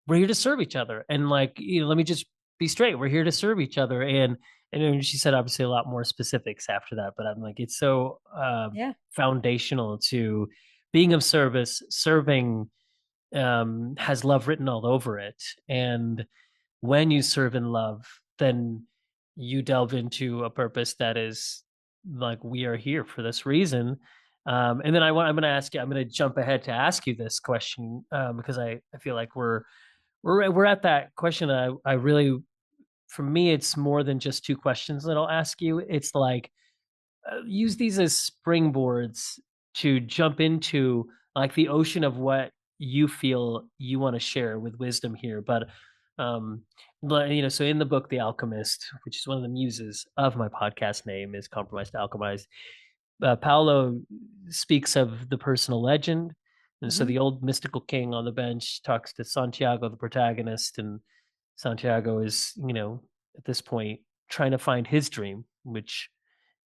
"We're here to serve each other," and like, let me just be straight. We're here to serve each other, and then she said obviously a lot more specifics after that. But I'm like, it's so Yeah. foundational to being of service. Serving has love written all over it, and when you serve in love, then you delve into a purpose that is like we are here for this reason. And then I'm going to ask you. I'm going to jump ahead to ask you this question because I feel like we're at that question that I really, for me, it's more than just two questions that I'll ask you. It's like use these as springboards to jump into like the ocean of what you feel you want to share with wisdom here. But um, So in the book, The Alchemist, which is one of the muses of my podcast name, is Compromised to Alchemize. Paolo speaks of the personal legend. And so Mhm. the old mystical king on the bench talks to Santiago, the protagonist, and Santiago is, at this point trying to find his dream, which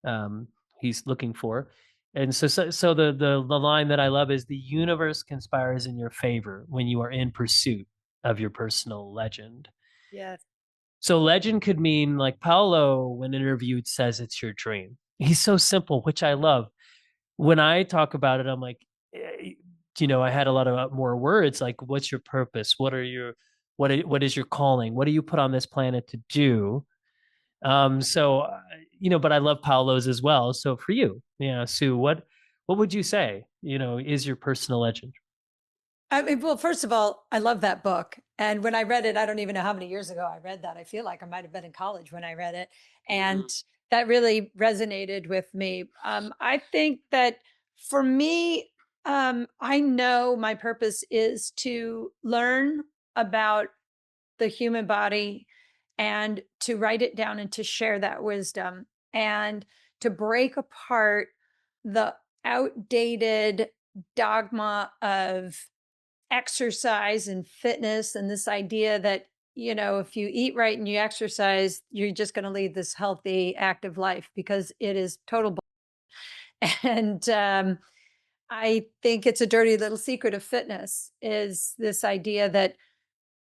um, he's looking for. And so the line that I love is the universe conspires in your favor when you are in pursuit of your personal legend. Yes. So legend could mean like Paolo, when interviewed, says it's your dream. He's so simple, which I love. When I talk about it, I'm like, I had a lot of more words like, what's your purpose? What is your calling? What do you put on this planet to do? But I love Paolo's as well. So for you, yeah, Sue, what would you say, is your personal legend? I mean, well, first of all, I love that book. And when I read it, I don't even know how many years ago I read that. I feel like I might have been in college when I read it. And that really resonated with me. I think that for me, I know my purpose is to learn about the human body and to write it down and to share that wisdom and to break apart the outdated dogma of exercise and fitness and this idea that if you eat right and you exercise you're just going to lead this healthy active life because it is total and I think it's a dirty little secret of fitness is this idea that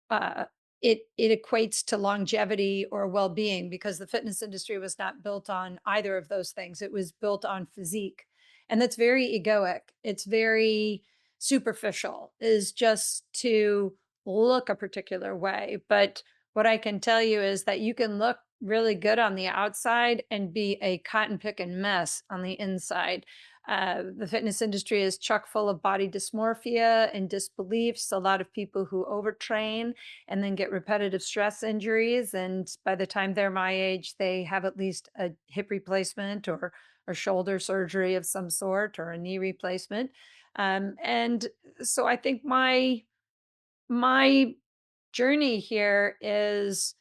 uh, it equates to longevity or well-being because the fitness industry was not built on either of those things. It was built on physique, and that's very egoic. It's very superficial. Is just to look a particular way. But what I can tell you is that you can look really good on the outside and be a cotton picking mess on the inside. The fitness industry is chock full of body dysmorphia and disbeliefs. A lot of people who overtrain and then get repetitive stress injuries. And by the time they're my age, they have at least a hip replacement or shoulder surgery of some sort or a knee replacement. And so I think my journey here is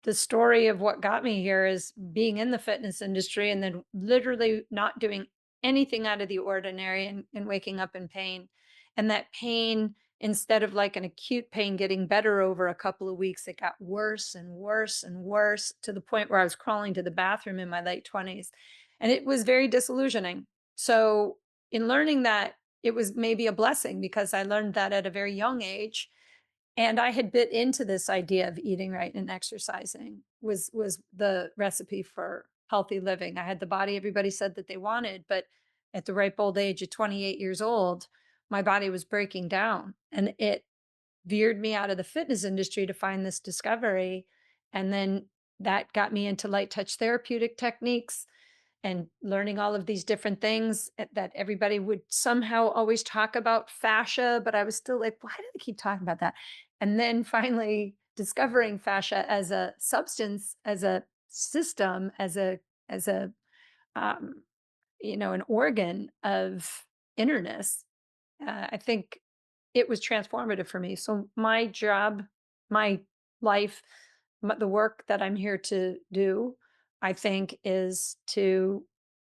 the story of what got me here is being in the fitness industry and then literally not doing anything out of the ordinary and waking up in pain. And that pain, instead of like an acute pain getting better over a couple of weeks, it got worse and worse and worse to the point where I was crawling to the bathroom in my late 20s. And it was very disillusioning. So, in learning that, it was maybe a blessing because I learned that at a very young age and I had bit into this idea of eating right and exercising was the recipe for healthy living. I had the body everybody said that they wanted, but at the ripe old age of 28 years old, my body was breaking down and it veered me out of the fitness industry to find this discovery. And then that got me into light touch therapeutic techniques and learning all of these different things that everybody would somehow always talk about fascia, but I was still like, why do they keep talking about that? And then finally discovering fascia as a substance, as a system, as a um, an organ of innerness. I think it was transformative for me. So my job, my life, the work that I'm here to do, I think, is to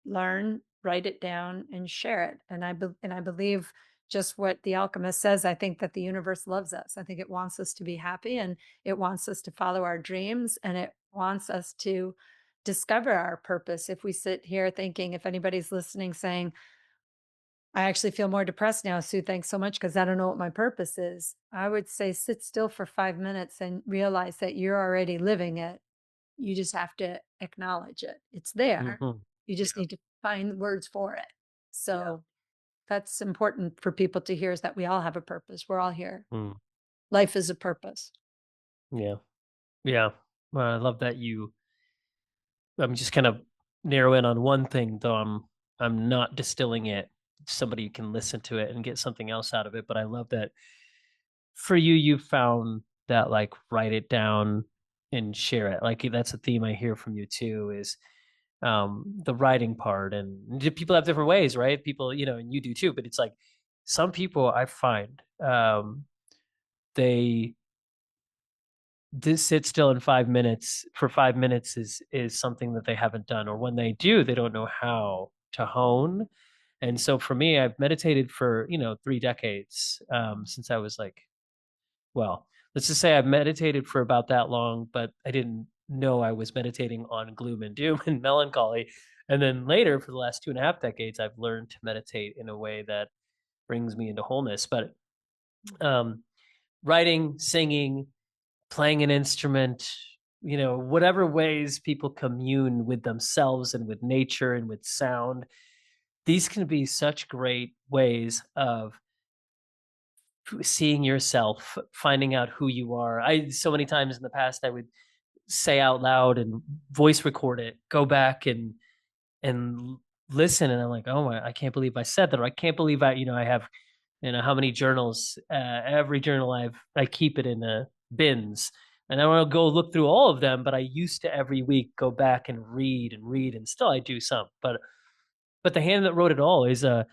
learn, write it down, and share it. And I believe just what the alchemist says. I think that the universe loves us. I think it wants us to be happy, and it wants us to follow our dreams, and it wants us to discover our purpose. If we sit here thinking, if anybody's listening, saying, I actually feel more depressed now, Sue. Thanks so much because I don't know what my purpose is. I would say sit still for 5 minutes and realize that you're already living it. You just have to acknowledge it. It's there. Hmm. You just Yeah. need to find words for it. Yeah. So that's important for people to hear is that we all have a purpose. We're all here. Mm. Life is a purpose. Yeah. Yeah. Well, I love that I'm just kind of narrow in on one thing, though I'm not distilling it. Somebody can listen to it and get something else out of it. But I love that for you, you found that like write it down and share it. Like that's a theme I hear from you too, is the writing part. And people have different ways, right? People, and you do too, but it's like some people I find they this sit still in 5 minutes for 5 minutes is something that they haven't done, or when they do, they don't know how to hone. And so for me, I've meditated for 3 decades, since I was like, well, let's just say I've meditated for about that long, but I didn't know I was meditating on gloom and doom and melancholy. And then later, for the last 2.5 decades, I've learned to meditate in a way that brings me into wholeness. But um, writing, singing, playing an instrument, whatever ways people commune with themselves and with nature and with sound, these can be such great ways of seeing yourself, finding out who you are. I so many times in the past I would say out loud and voice record it, go back and listen, and I'm like, "Oh my, I can't believe I said that," or I can't believe I have, how many journals, every journal I keep it in bins. And I want to go look through all of them, but I used to every week go back and read, and still I do some. But the hand that wrote it all is a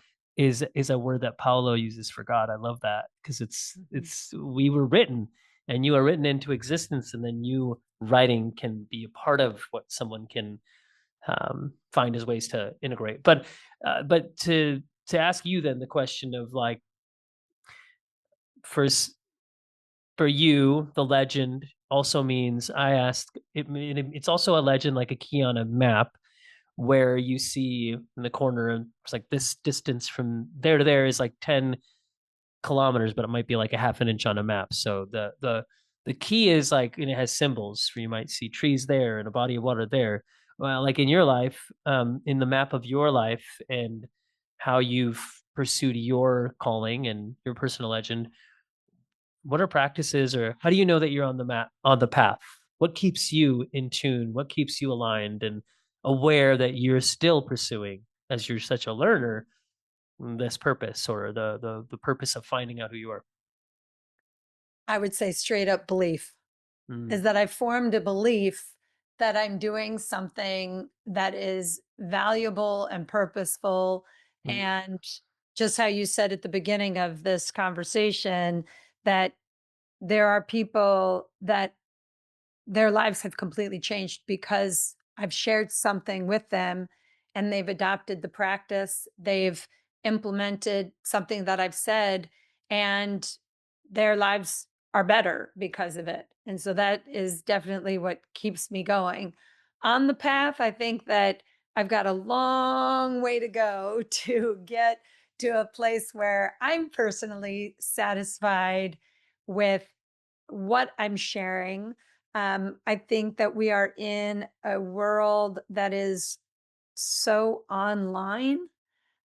word that Paulo uses for God. I love that because Mhm. it's we were written, and you are written into existence, and then you writing can be a part of what someone can find as ways to integrate. But to ask you then the question of like, for for you, the legend also means, I asked, it's also a legend like a key on a map, where you see in the corner, and it's like this distance from there to there is like 10 kilometers, but it might be like a half an inch on a map. So the key is like, and it has symbols for, you might see trees there and a body of water there. Well, like in your life, in the map of your life and how you've pursued your calling and your personal legend, what are practices, or how do you know that you're on the map, on the path? What keeps you in tune? What keeps you aligned and aware that you're still pursuing, as you're such a learner, this purpose, or the purpose of finding out who you are? I would say straight up belief Mm, is that I formed a belief that I'm doing something that is valuable and purposeful. mm, And just how you said at the beginning of this conversation, that there are people that their lives have completely changed because I've shared something with them and they've adopted the practice. They've implemented something that I've said, and their lives are better because of it. And so that is definitely what keeps me going. On the path, I think that I've got a long way to go to get to a place where I'm personally satisfied with what I'm sharing. I think that we are in a world that is so online,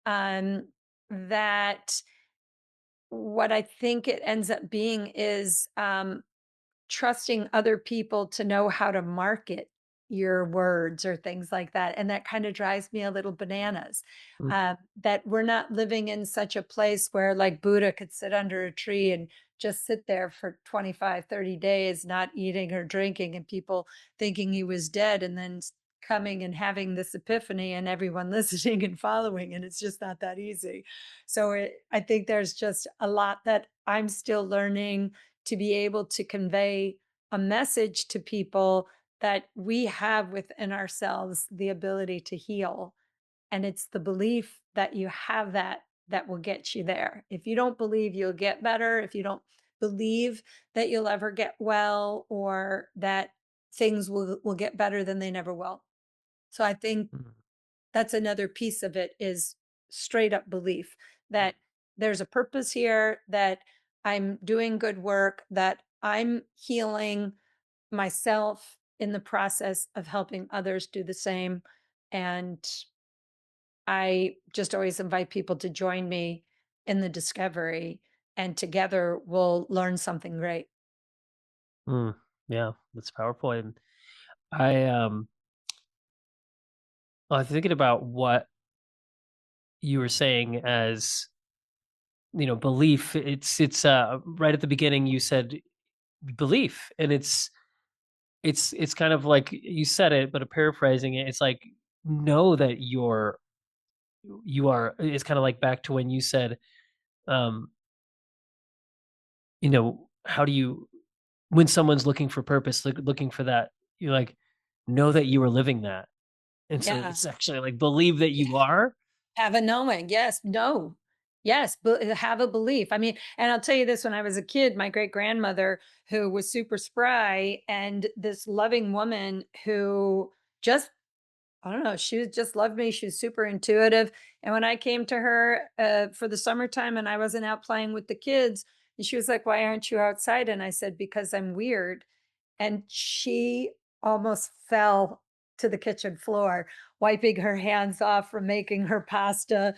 um, that what I think it ends up being is trusting other people to know how to market your words or things like that. And that kind of drives me a little bananas. mm, That we're not living in such a place where, like, Buddha could sit under a tree and just sit there for 25, 30 days, not eating or drinking, and people thinking he was dead, and then coming and having this epiphany and everyone listening and following. And it's just not that easy. So I think there's just a lot that I'm still learning to be able to convey a message to people that we have within ourselves the ability to heal. And it's the belief that you have that that will get you there. If you don't believe you'll get better, if you don't believe that you'll ever get well, or that things will get better, then they never will. So I think mm, that's another piece of it, is straight up belief that there's a purpose here, that I'm doing good work, that I'm healing myself in the process of helping others do the same. And I just always invite people to join me in the discovery, and together we'll learn something great. mm. Yeah, that's powerful. And I I'm thinking about what you were saying as, belief. It's right at the beginning you said belief, and it's kind of like you said it, but paraphrasing it, it's like, know that you are, it's kind of like back to when you said, um how do you when someone's looking for purpose, looking for that, you like know that you are living that. And so Yeah. it's actually like believe that Yeah. you are. Have a knowing. Yes. No. Yes. But have a belief. I mean, and I'll tell you this, when I was a kid, my great grandmother, who was super spry, and this loving woman who just, I don't know, just loved me. She was super intuitive. And when I came to her for the summertime and I wasn't out playing with the kids, and she was like, "Why aren't you outside?" And I said, "Because I'm weird." And she almost fell to the kitchen floor, wiping her hands off from making her pasta,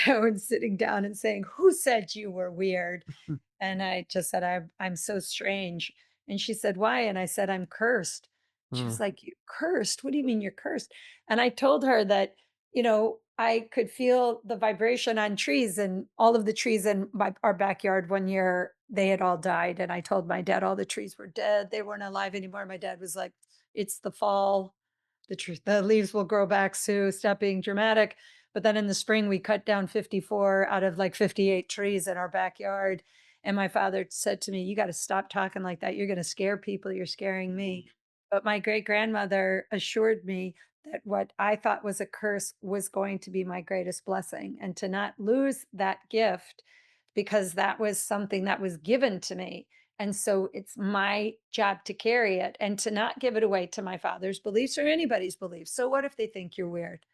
and sitting down and saying, "Who said you were weird?" And I just said, I'm so strange." And she said, "Why?" And I said, "I'm cursed." She Mm, was like, "You cursed? What do you mean you're cursed?" And I told her that, I could feel the vibration on trees, and all of the trees in our backyard one year, they had all died. And I told my dad all the trees were dead. They weren't alive anymore. My dad was like, "It's the fall. The leaves will grow back, Sue. Stop being dramatic." But then in the spring, we cut down 54 out of like 58 trees in our backyard. And my father said to me, "You got to stop talking like that. You're going to scare people. You're scaring me." But my great grandmother assured me that what I thought was a curse was going to be my greatest blessing, and to not lose that gift, because that was something that was given to me. And so it's my job to carry it and to not give it away to my father's beliefs or anybody's beliefs. So what if they think you're weird?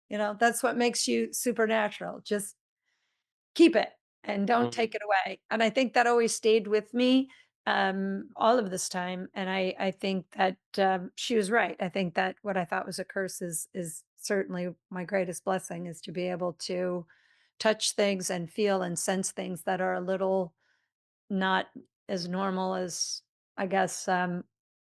That's what makes you supernatural. Just keep it and don't mm, take it away. And I think that always stayed with me all of this time. And I think that she was right. I think that what I thought was a curse is certainly my greatest blessing, is to be able to touch things and feel and sense things that are a little not as normal as, I guess,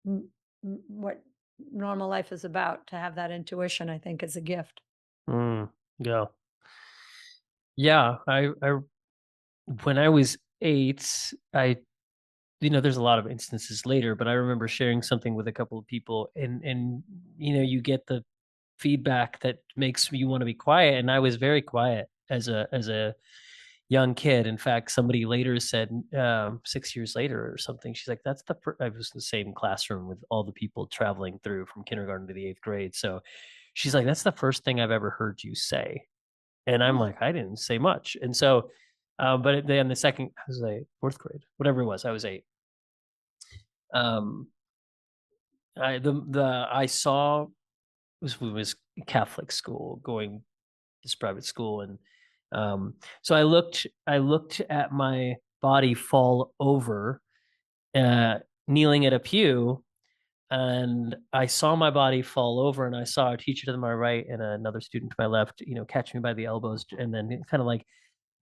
what normal life is about. To have that intuition, I think, is a gift. mm, yeah. Yeah. I when I was 8, there's a lot of instances later, but I remember sharing something with a couple of people, and you get the feedback that makes you want to be quiet, and I was very quiet as a young kid. In fact, somebody later said, 6 years later or something, she's like, "That's the I was in the same classroom with all the people traveling through from kindergarten to the 8th grade." So she's like, "That's the first thing I've ever heard you say." And I'm Mm, like, "I didn't say much." And so, but then the second, I was like 4th grade, whatever it was, I was 8. Um, I saw, was Catholic school, going this private school, and so I looked at my body fall over, uh, kneeling at a pew, and I saw my body fall over, and I saw a teacher to my right and another student to my left, catch me by the elbows, and then kind of like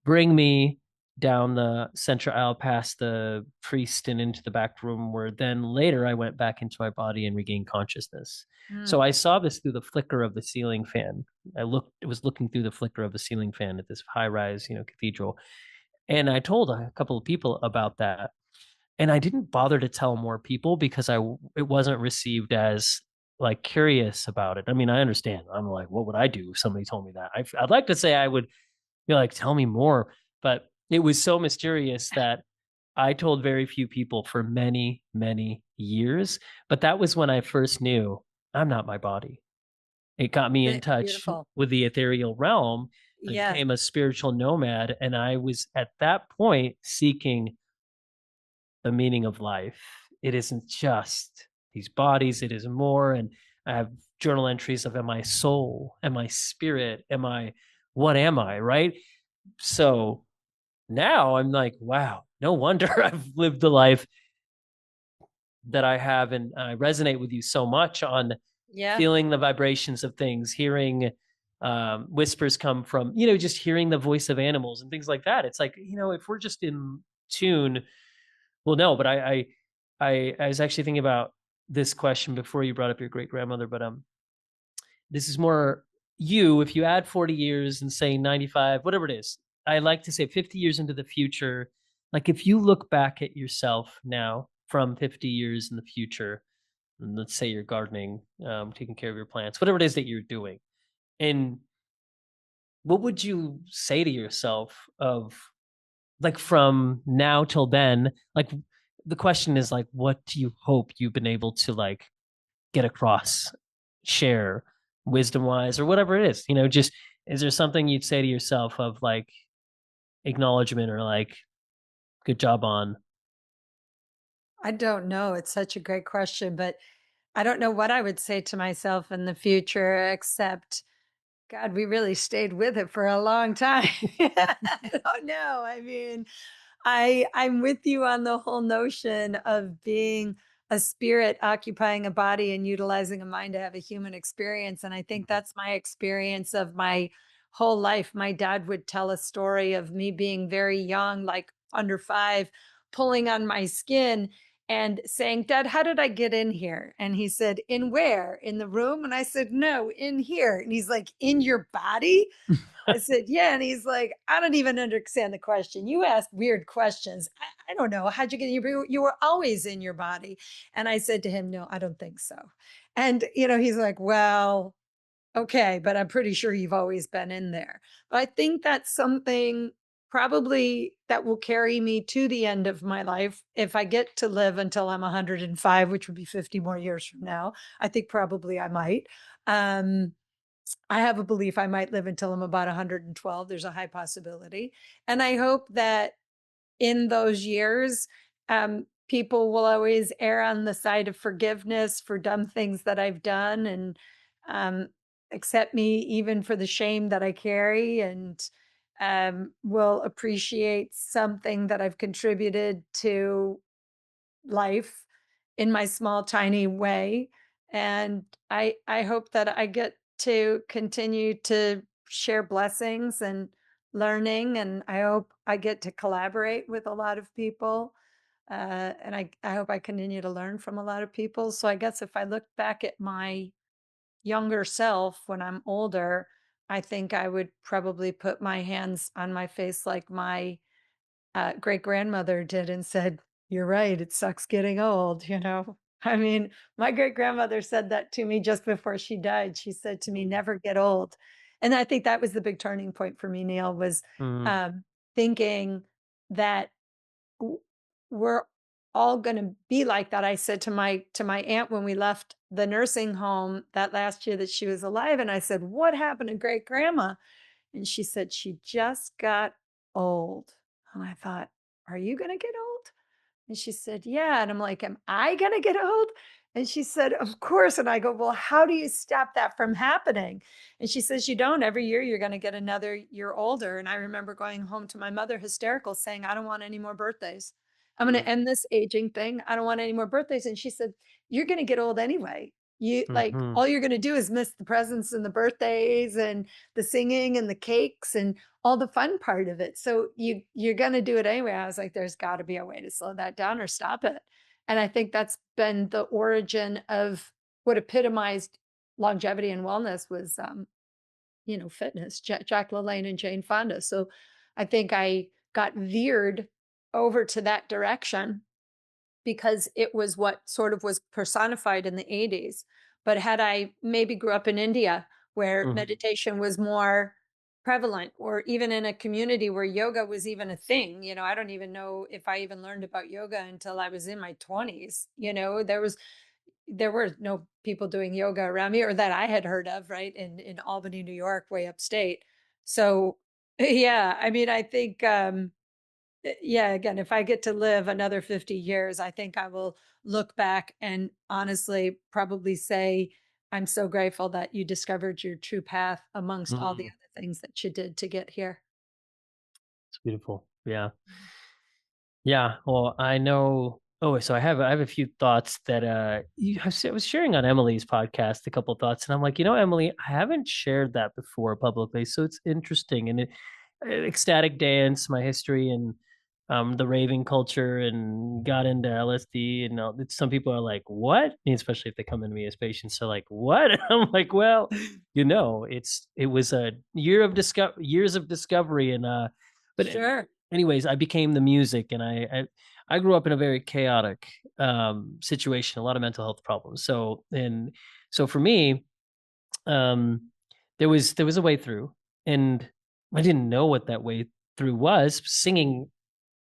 bring me down the center aisle past the priest and into the back room, where then later I went back into my body and regained consciousness. So mm, I saw this through the flicker of the ceiling fan. It was looking through the flicker of the ceiling fan at this high rise, cathedral. And I told a couple of people about that. And I didn't bother to tell more people because it wasn't received as like curious about it. I mean, I understand. I'm like, what would I do if somebody told me that? I'd like to say I would be like, tell me more. But it was so mysterious that I told very few people for many, many years. But that was when I first knew I'm not my body. It got me in touch beautiful. with the ethereal realm. I Yes. became a spiritual nomad. And I was at that point seeking the meaning of life. It isn't just these bodies, it is more. And I have journal entries of, am I soul? Am I spirit? What am I? Right. So now I'm like, wow, no wonder I've lived the life that I have. And I resonate with you so much on Yeah. feeling the vibrations of things, hearing whispers come from, just hearing the voice of animals and things like that. It's like, if we're just in tune, well, no, but I was actually thinking about this question before you brought up your great grandmother, but this is more you. If you add 40 years and say 95, whatever it is, I like to say 50 years into the future. Like if you look back at yourself now from 50 years in the future, and let's say you're gardening, taking care of your plants, whatever it is that you're doing, and what would you say to yourself of like from now till then? Like the question is like, what do you hope you've been able to like get across, share wisdom wise or whatever it is, just is there something you'd say to yourself of like acknowledgement or like good job on? I don't know. It's such a great question, but I don't know what I would say to myself in the future except, God, we really stayed with it for a long time. I don't know. I mean, I'm with you on the whole notion of being a spirit occupying a body and utilizing a mind to have a human experience, and I think that's my experience of my whole life. My dad would tell a story of me being very young, like under 5, pulling on my skin and saying, "Dad, how did I get in here?" And he said, "In where? In the room?" And I said, "No, in here." And he's like, "In your body?" I said, "Yeah." And he's like, "I don't even understand the question. You ask weird questions. I don't know. How'd you get in you were always in your body." And I said to him, "No, I don't think so." And, he's like, "Well, okay, but I'm pretty sure you've always been in there." But I think that's something probably that will carry me to the end of my life. If I get to live until I'm 105, which would be 50 more years from now, I think probably I might. Um, I have a belief I might live until I'm about 112. There's a high possibility. And I hope that in those years, people will always err on the side of forgiveness for dumb things that I've done and um, accept me even for the shame that I carry and will appreciate something that I've contributed to life in my small tiny way, and I hope that I get to continue to share blessings and learning, and I hope I get to collaborate with a lot of people, and I hope I continue to learn from a lot of people. So I guess if I look back at my younger self when I'm older, I think I would probably put my hands on my face like my great-grandmother did and said, "You're right, it sucks getting old," you know? I mean, my great-grandmother said that to me just before she died. She said to me, "Never get old." And I think that was the big turning point for me, Neil, was, Mm, um, thinking that w we're all gonna be like that. I said to my aunt when we left the nursing home that last year that she was alive, and I said, "What happened to great-grandma?" And she said, "She just got old." And I thought, "Are you gonna get old?" And she said, "Yeah." And I'm like, "Am I gonna get old?" And she said, "Of course." And I go, "Well, how do you stop that from happening?" And she says, "You don't. Every year you're gonna get another year older." And I remember going home to my mother hysterical saying, "I don't want any more birthdays. I'm gonna mm, end this aging thing. I don't want any more birthdays." And she said, "You're gonna get old anyway. You like mhm. all you're gonna do is miss the presents and the birthdays and the singing and the cakes and all the fun part of it. So you're gonna do it anyway." I was like, "There's gotta be a way to slow that down or stop it." And I think that's been the origin of what epitomized longevity and wellness was, fitness, Jack LaLanne and Jane Fonda. So I think I got veered over to that direction because it was what sort of was personified in the 80s. But had I maybe grew up in India where Mhm. meditation was more prevalent, or even in a community where yoga was even a thing, I don't even know if I even learned about yoga until I was in my 20s. There were no people doing yoga around me or that I had heard of, right? In Albany, New York, way upstate. So yeah, I mean, I think yeah, again, if I get to live another 50 years, I think I will look back and honestly probably say, "I'm so grateful that you discovered your true path amongst all the Mm, other things that you did to get here." it's beautiful. Yeah. Yeah, well, I know. Oh, so I have a few thoughts that I was sharing on Emily's podcast a couple thoughts, and I'm like, Emily, I haven't shared that before publicly, so it's interesting. And ecstatic dance, my history, and the raving culture, and got into LSD, and some people are like, "What?" And especially if they come into me as patients, so like, "What?" And I'm like, "Well, it was a years of discovery, and but Sure. anyways, I became the music, and I grew up in a very chaotic situation, a lot of mental health problems. So for me, um, there was a way through, and I didn't know what that way through was. Singing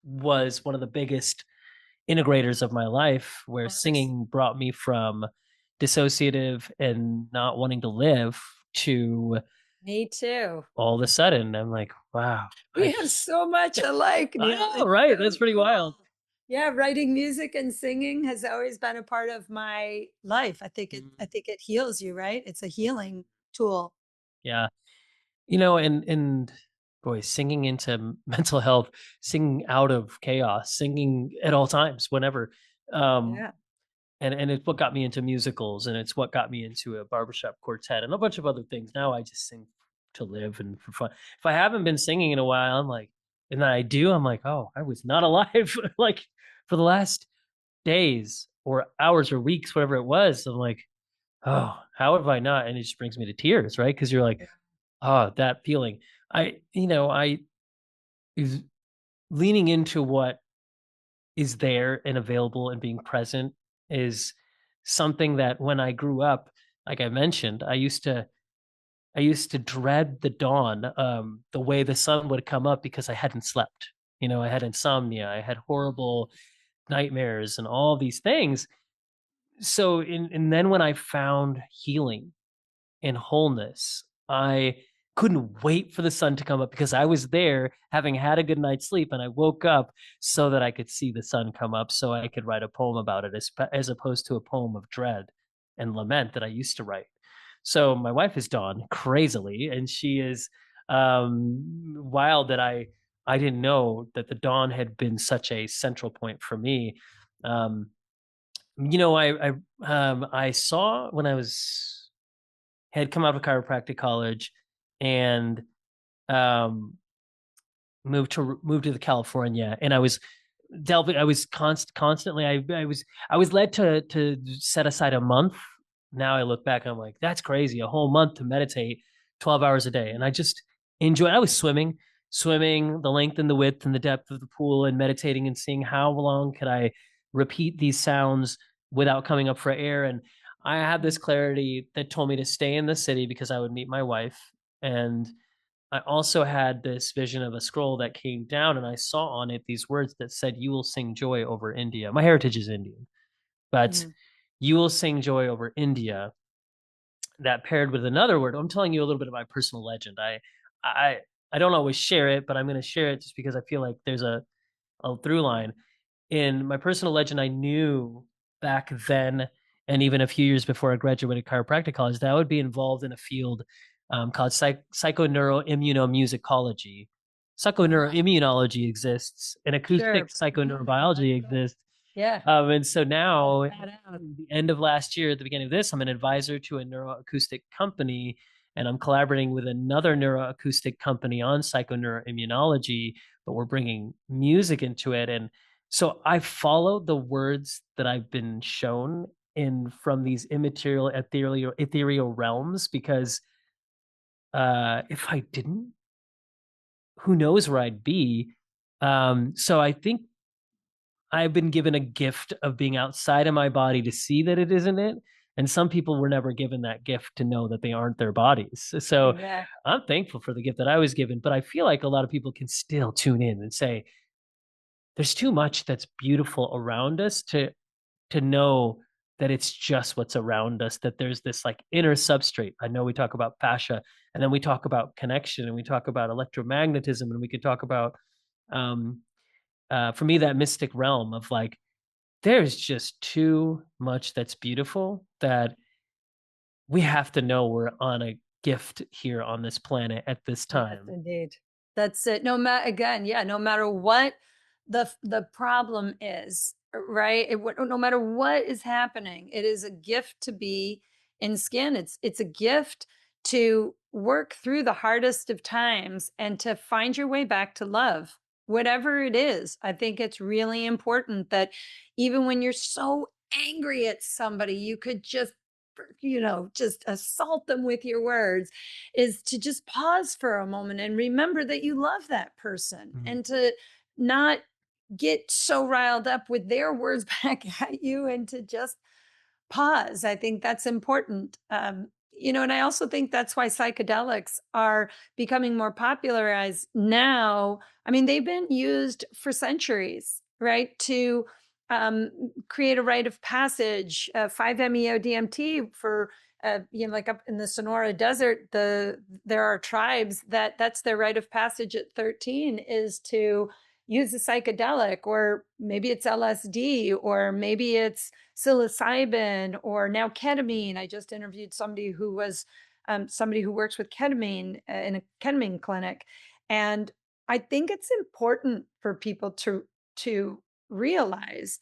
was one of the biggest integrators of my life where Of course. singing brought me from dissociative and not wanting to live to Me too. all of a sudden I'm like, wow, We have so much alike, I Neil. know, It's right? so That's pretty wild. cool. Yeah, writing music and singing has always been a part of my life. I Mhm. think it heals you, right? It's a healing tool. Yeah. And boy, singing into mental health, singing out of chaos, singing at all times, whenever. Um, Yeah. and it's what got me into musicals, and it's what got me into a barbershop quartet and a bunch of other things. Now I just sing to live and for fun. If I haven't been singing in a while, I'm like, and then I do, I'm like, oh, I was not alive like for the last days or hours or weeks, whatever it was. I'm like, oh, how have I not? And it just brings me to tears, right? Because you're like, Yeah. oh, that feeling. I is leaning into what is there and available and being present is something that when I grew up, like I mentioned, I used to dread the dawn, the way the sun would come up because I hadn't slept. I had insomnia, I had horrible nightmares and all these things. So and then when I found healing and wholeness. I couldn't wait for the sun to come up because I was there having had a good night's sleep and I woke up so that I could see the sun come up so I could write a poem about it as opposed to a poem of dread and lament that I used to write. So my wife is Dawn crazily and she is wild that I didn't know that the dawn had been such a central point for me. Um, I saw when I was had come out of chiropractic college and um, moved to the California, and I was delving. I was constantly. I was led to set aside a month. Now I look back, I'm like, that's crazy. A whole month to meditate 12 hours a day, and I just enjoyed. I was swimming the length and the width and the depth of the pool, and meditating and seeing how long could I repeat these sounds without coming up for air. And I had this clarity that told me to stay in the city because I would meet my wife. And I also had this vision of a scroll that came down, and I saw on it these words that said, "You will sing joy over India." My heritage is Indian, but Mhm. "You will sing joy over India." That paired with another word. I'm telling you a little bit of my personal legend. I, I don't always share it, but I'm going to share it just because I feel like there's a through line in my personal legend. I knew back then, and even a few years before I graduated chiropractic college, that I would be involved in a field called psychoneuroimmunomusicology. Ah, Psychoneuroimmunology exists, and sure. acoustic Mhm. I like psychoneurobiology that. exists. Yeah. And so Check now, that out. the end of last year, at the beginning of this, I'm an advisor to a neuroacoustic company, and I'm collaborating with another neuroacoustic company on psychoneuroimmunology, but we're bringing music into it. And so I follow the words that I've been shown in from these immaterial, ethereal realms because if I didn't, who knows where I'd be. So I think I've been given a gift of being outside of my body to see that it isn't it. And some people were never given that gift to know that they aren't their bodies. So Exactly. I'm thankful for the gift that I was given, but I feel like a lot of people can still tune in and say, there's too much that's beautiful around us to know that it's just what's around us, that there's this like inner substrate. I know we talk about fascia and then we talk about connection and we talk about electromagnetism and we could talk about um for me that mystic realm of like there's just too much that's beautiful that we have to know we're on a gift here on this planet at this Yes, time. indeed. That's it. No matter again, yeah, no matter what the problem is, right? No matter what is happening, it is a gift to be in skin. It's a gift to work through the hardest of times and to find your way back to love. Whatever it is, I think it's really important that even when you're so angry at somebody, you could just just assault them with your words is to just pause for a moment and remember that you love that person Mhm. and to not get so riled up with their words back at you and to just pause. I think that's important. And I also think that's why psychedelics are becoming more popularized now. I mean, they've been used for centuries, right? To create a rite of passage, 5-MeO DMT for like up in the Sonora Desert, there are tribes that's their rite of passage at 13 is to use a psychedelic, or maybe it's LSD, or maybe it's psilocybin, or now ketamine. I just interviewed somebody who works with ketamine in a ketamine clinic, and I think it's important for people to realize,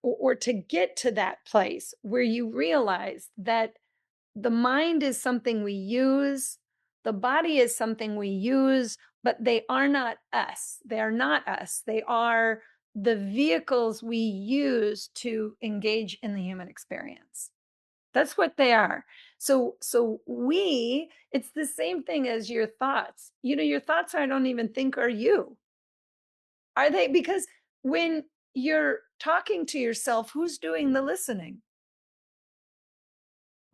or to get to that place where you realize that the mind is something we use, the body is something we use, but they are not us. They are not us. They are the vehicles we use to engage in the human experience. That's what they are. It's the same thing as your thoughts. Your thoughts I don't even think are you. Are they? Because when you're talking to yourself, who's doing the listening?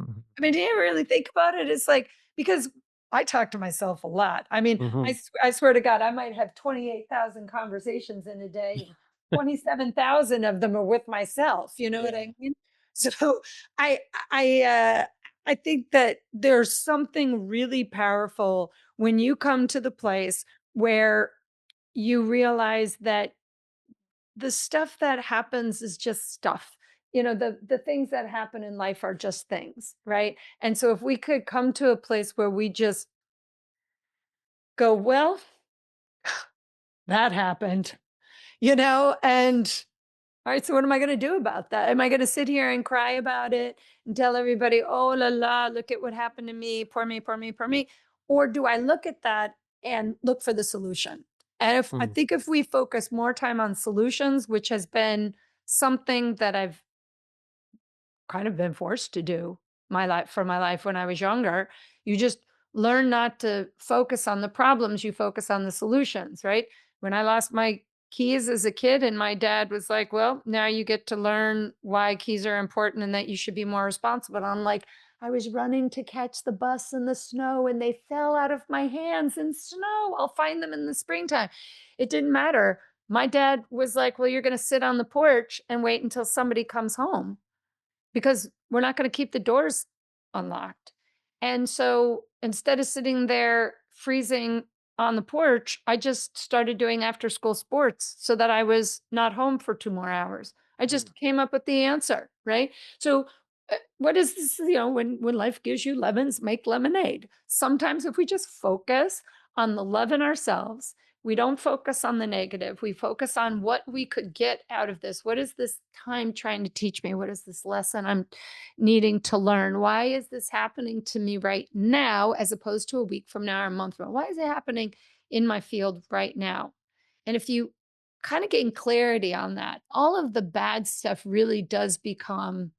Mhm. I mean, do you ever really think about it? It's like, because I talk to myself a lot. I mean, Mhm. I swear to God, I might have 28,000 conversations in a day, and 27,000 of them are with myself. You know what Yeah. I mean? So I, I, uh, I think that there's something really powerful when you come to the place where you realize that the stuff that happens is just stuff. The things that happen in life are just things, right? And so if we could come to a place where we just go, well, that happened, and all right, so what am I going to do about that? Am I going to sit here and cry about it and tell everybody, oh la la, look at what happened to me, poor me, poor me, poor me? Or do I look at that and look for the solution? And if I Mm. think if we focus more time on solutions, which has been something that I've kind of been forced to do my life when I was younger. You just learn not to focus on the problems, you focus on the solutions, right? When I lost my keys as a kid, and my dad was like, well, now you get to learn why keys are important and that you should be more responsible. And I'm like, I was running to catch the bus in the snow and they fell out of my hands in snow. I'll find them in the springtime. It didn't matter. My dad was like, well, you're going to sit on the porch and wait until somebody comes home, because we're not going to keep the doors unlocked. And so instead of sitting there freezing on the porch, I just started doing after school sports so that I was not home for 2 more hours. I Mm. just came up with the answer, right? So what is this, when life gives you lemons, make lemonade. Sometimes if we just focus on the love in ourselves, we don't focus on the negative. We focus on what we could get out of this. What is this time trying to teach me? What is this lesson I'm needing to learn? Why is this happening to me right now as opposed to a week from now or a month from now? Why is it happening in my field right now? And if you kind of gain clarity on that, all of the bad stuff really does become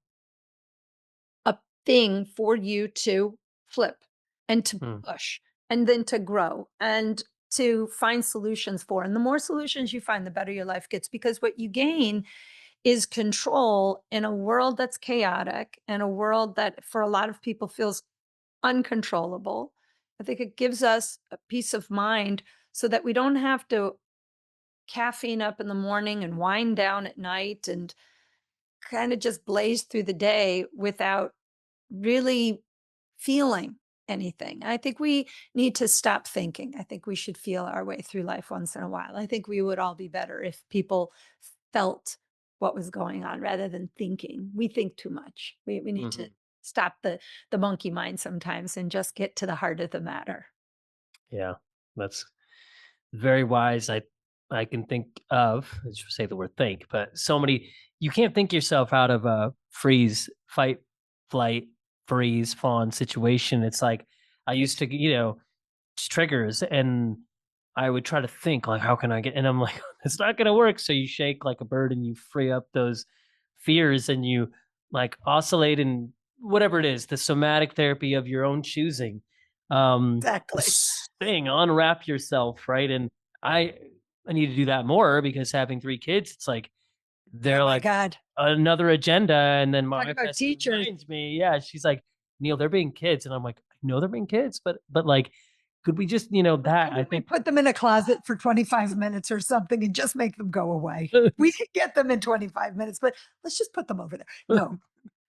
a thing for you to flip and to Mm. push and then to grow and to find solutions for. And the more solutions you find, the better your life gets, because what you gain is control in a world that's chaotic and a world that for a lot of people feels uncontrollable. I think it gives us a peace of mind so that we don't have to caffeine up in the morning and wind down at night and kind of just blaze through the day without really feeling anything. I think we need to stop thinking. I think we should feel our way through life once in a while. I think we would all be better if people felt what was going on rather than thinking. We think too much. We need to Mhm. stop the monkey mind sometimes and just get to the heart of the matter. Yeah, that's very wise. I can think of, let's just say the word think, but so many, you can't think yourself out of a freeze, fight, flight, freeze, fawn situation. It's like I used to, triggers, and I would try to think like, how can I get? And I'm like, it's not gonna work. So you shake like a bird and you free up those fears and you like oscillate and whatever it is, the somatic therapy of your own choosing. Exactly. This thing, unwrap yourself, right? And I I need to do that more because having 3 kids, it's like Oh they're my like God. another agenda. And then my Talk wife about has to teachers. remind me, yeah, she's like, Neil, they're being kids. And I'm like, I know they're being kids, but like Could we just, Why that I couldn't we think. put them in a closet for 25 minutes or something and just make them go away? We could get them in 25 minutes, but let's just put them over there. No,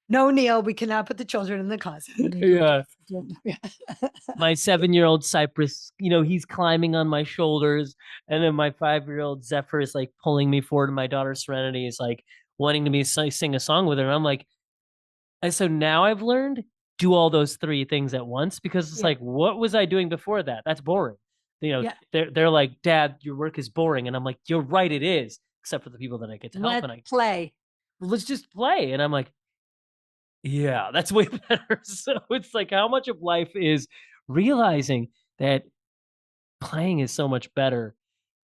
no, Neil, we cannot put the children in the closet. We need to Yeah. address it. Yeah. My 7-year-old Cypress, he's climbing on my shoulders, and then my 5-year-old Zephyr is like pulling me forward, and my daughter Serenity is like wanting to me sing a song with her. And I'm like, and so now I've learned do all those three things at once, because it's Yeah. like, what was I doing before that? That's boring. Yeah. They're like, Dad, your work is boring, and I'm like, you're right, it is. Except for the people that I get to help, Let's and play. let's just play. And I'm like, yeah, that's way better. So it's like how much of life is realizing that playing is so much better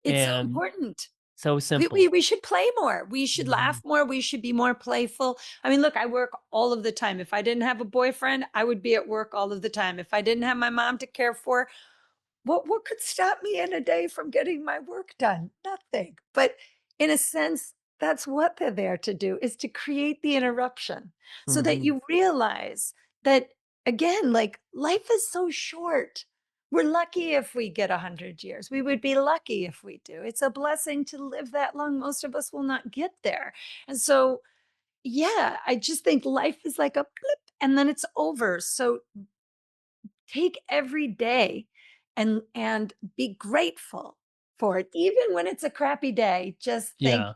It's so and important. so We, simple. we, we should play more. We should laugh Mhm. more. We should be more playful. I mean, look, I work all of the time. If I didn't have a boyfriend, I would be at work all of the time. If I didn't have my mom to care for, what could stop me in a day from getting my work done? Nothing. But in a sense, that's what they're there to do, is to create the interruption so that Mhm. you realize that, again, like, life is so short. We're lucky if we get 100 years. We would be lucky if we do. It's a blessing to live that long. Most of us will not get there. And so, yeah, I just think life is like a blip and then it's over. So take every day and be grateful for it, even when it's a crappy day. Just thank Yeah.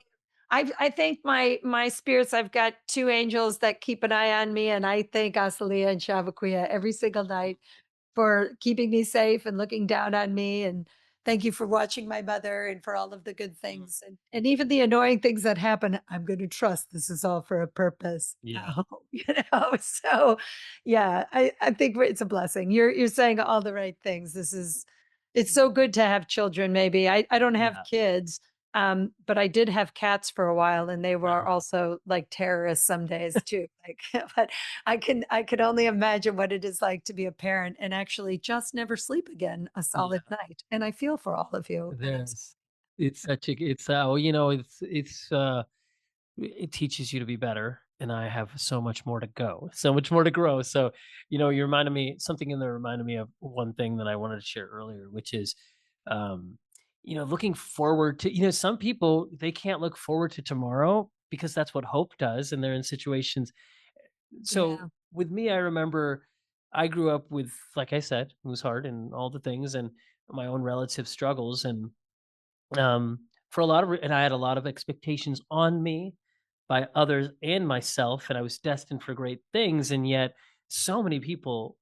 I thank my spirits. I've got two angels that keep an eye on me, and I thank Asalia and Shavakuya every single night for keeping me safe and looking down on me. And thank you for watching my mother and for all of the good Mm. things and even the annoying things that happen. I'm going to trust this is all for a purpose. Yeah. So yeah, I think it's a blessing. You're saying all the right things. It's so good to have children. Maybe I don't have Yeah. kids, but I did have cats for a while, and they were Uh-huh. also like terrorists some days too. Like, but I could only imagine what it is like to be a parent and actually just never sleep again a solid Yeah. night. And I feel for all of you. And I'm There's it's such a it's it teaches you to be better, and I have so much more to go, so much more to grow. So, you reminded me something in there reminded me of one thing that I wanted to share earlier, which is, um, looking forward to, some people, they can't look forward to tomorrow because that's what hope does. And they're in situations. So yeah, with me, I remember I grew up with, like I said, it was hard and all the things and my own relative struggles. And for a lot of and I had a lot of expectations on me by others and myself, and I was destined for great things, and yet so many people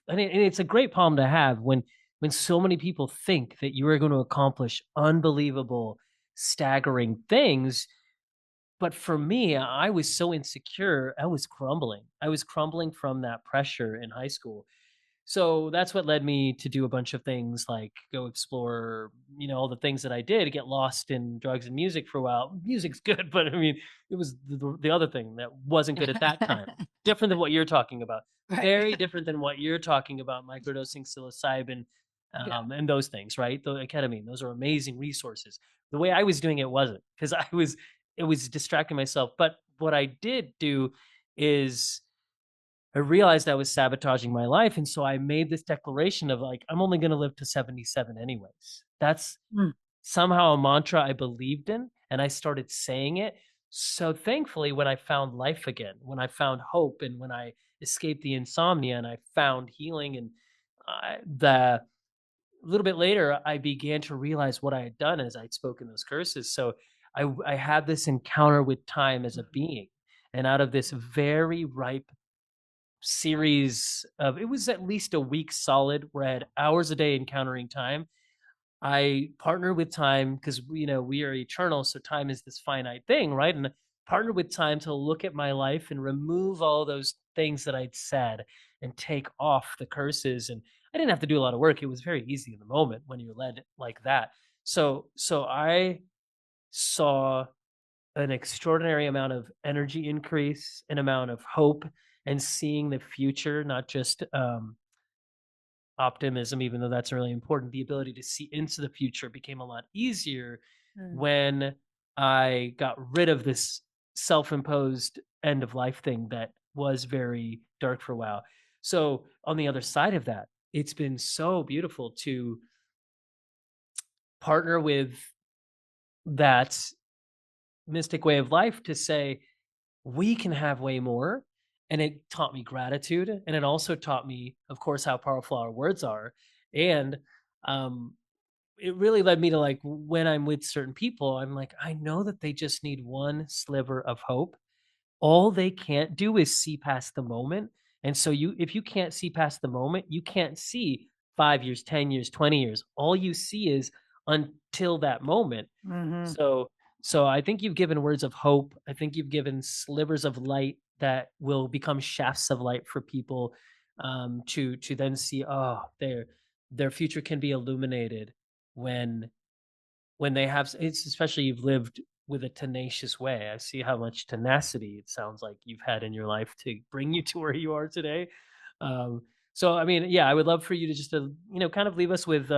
and it's a great problem to have when so many people think that you are going to accomplish unbelievable, staggering things. But for me, I was so insecure, I was crumbling. I was crumbling from that pressure in high school. So that's what led me to do a bunch of things like go explore, all the things that I did, get lost in drugs and music for a while. Music's good, but I mean, it was the other thing that wasn't good at that time. Different than what you're talking about. right. Very different than what you're talking about, microdosing psilocybin, Yeah. and those things, right? The ketamine, those are amazing resources. The way I was doing it wasn't because it was distracting myself. But what I did do is I realized I was sabotaging my life, and so I made this declaration of like, I'm only going to live to 77 anyways. That's Mm. somehow a mantra I believed in, and I started saying it. So thankfully, when I found life again, when I found hope, and when I escaped the insomnia and I found healing, and the a little bit later, I began to realize what I had done as I'd spoken those curses. So I had this encounter with time as a being, and out of this very ripe series of, it was at least a week solid where I had hours a day encountering time. I partnered with time because we are eternal, so time is this finite thing, right? And partnered with time to look at my life and remove all those things that I'd said and take off the curses. And I didn't have to do a lot of work. It was very easy in the moment when you're led like that. So I saw an extraordinary amount of energy increase, an amount of hope, and seeing the future, not just optimism, even though that's really important. The ability to see into the future became a lot easier Mm. when I got rid of this self imposed end of life thing that was very dark for a while. So, on the other side of that it's been so beautiful to partner with that mystic way of life to say, we can have way more. And it taught me gratitude. And it also taught me, of course, how powerful our words are. And um, it really led me to like when I'm with certain people, I'm like, I know that they just need one sliver of hope. All they can't do is see past the moment. And so if you can't see past the moment, you can't see 5 years, 10 years, 20 years. All you see is until that moment. Mhm. So so I think you've given words of hope. I think you've given slivers of light that will become shafts of light for people to then see, oh, their future can be illuminated when they have it's especially you've lived with a tenacious way. I see how much tenacity it sounds like you've had in your life to bring you to where you are today. Um, so I mean, yeah, I would love for you to just kind of leave us with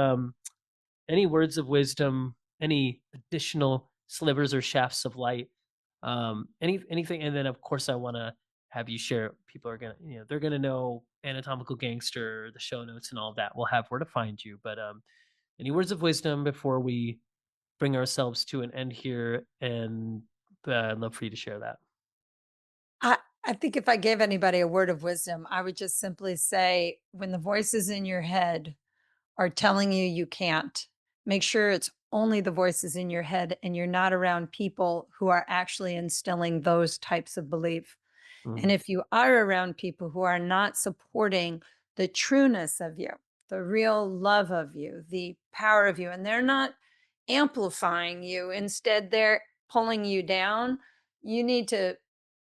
any words of wisdom, any additional slivers or shafts of light, anything. And then of course I want to have you share. People are gonna, they're gonna know Anatomical Gangster, the show notes, and all that. We'll have where to find you. But any words of wisdom before we bring ourselves to an end here, and I'd love for you to share that. I I think if I gave anybody a word of wisdom, I would just simply say, when the voices in your head are telling you you can't, make sure it's only the voices in your head and you're not around people who are actually instilling those types of belief. And Mhm, if you are around people who are not supporting the trueness of you, the real love of you, the power of you, and they're not amplifying you, instead, they're pulling you down, you need to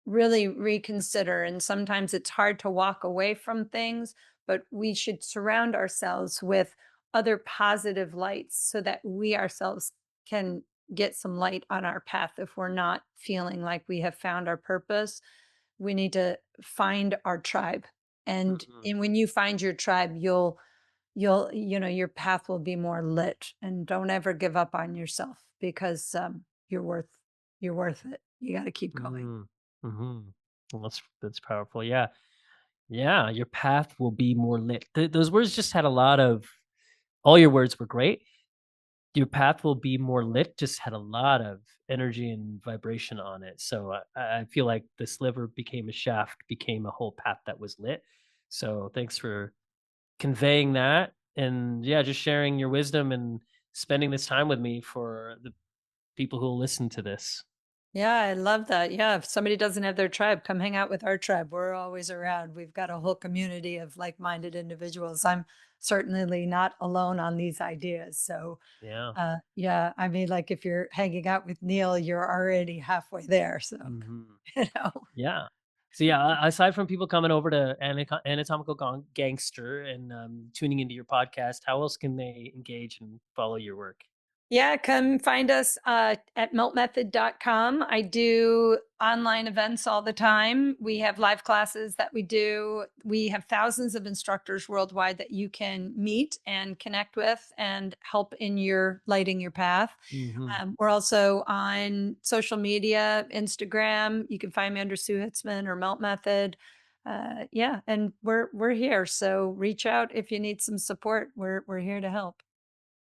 really reconsider. And sometimes it's hard to walk away from things, but we should surround ourselves with other positive lights so that we ourselves can get some light on our path if we're not feeling like we have found our purpose. We need to find our tribe. mhm, And when you find your tribe, your path will be more lit. And don't ever give up on yourself, because you're worth you're worth it. You got to keep going. mhm, mhm. Well, that's powerful. Yeah, yeah. Your path will be more lit. Those words just had a lot of. All your words were great. Your path will be more lit. Just had a lot of energy and vibration on it. So I feel like the sliver became a shaft, became a whole path that was lit. So thanks for conveying that, and yeah, just sharing your wisdom and spending this time with me for the people who will listen to this. Yeah, I love that. Yeah, if somebody doesn't have their tribe, come hang out with our tribe. We're always around. We've got a whole community of like-minded individuals. I'm certainly not alone on these ideas. So, Yeah. yeah, I mean, like, if you're hanging out with Neil, you're already halfway there. So, Hmm. you know. Yeah. So yeah, aside from people coming over to Anatomical Gangster and tuning into your podcast, how else can they engage and follow your work? Yeah, come find us at meltmethod.com. I do online events all the time. We have live classes that we do. We have thousands of instructors worldwide that you can meet and connect with and help in your lighting your path. Hmm. We're also on social media, Instagram. You can find me under Sue Hitzmann or Melt Method. Yeah, and we're here. So reach out if you need some support. We're here to help.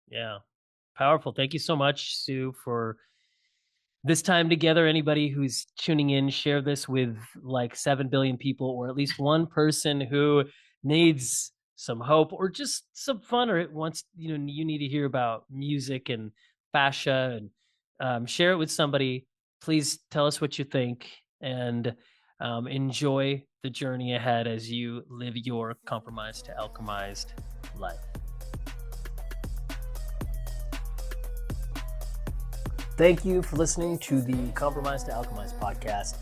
Yeah. Powerful. Thank you so much, Sue, for this time together. Anybody who's tuning in, share this with like 7 billion people, or at least one person who needs some hope or just some fun, or it wants, you need to hear about music and fascia, and share it with somebody. Please tell us what you think, and enjoy the journey ahead as you live your compromised to alchemized life. Thank you for listening to the Compromise to Alchemize podcast.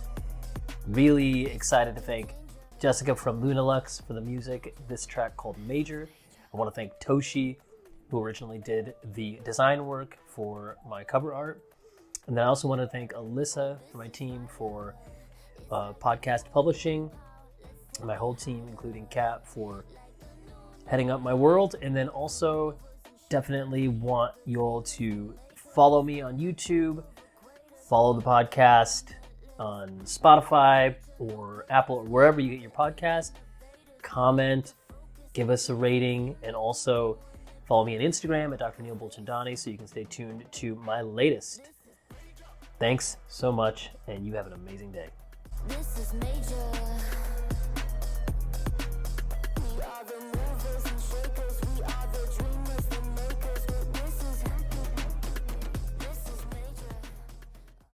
Really excited to thank Jessica from Lunalux for the music, this track called Major. I want to thank Toshi, who originally did the design work for my cover art. And then I also want to thank Alyssa for my team for podcast publishing, and my whole team, including Kat, for heading up my world. And then also definitely want you all to follow me on YouTube, follow the podcast on Spotify or Apple or wherever you get your podcast, comment, give us a rating, and also follow me on Instagram at Dr. Neil Bulchandani so you can stay tuned to my latest. Thanks so much, and you have an amazing day. This is major.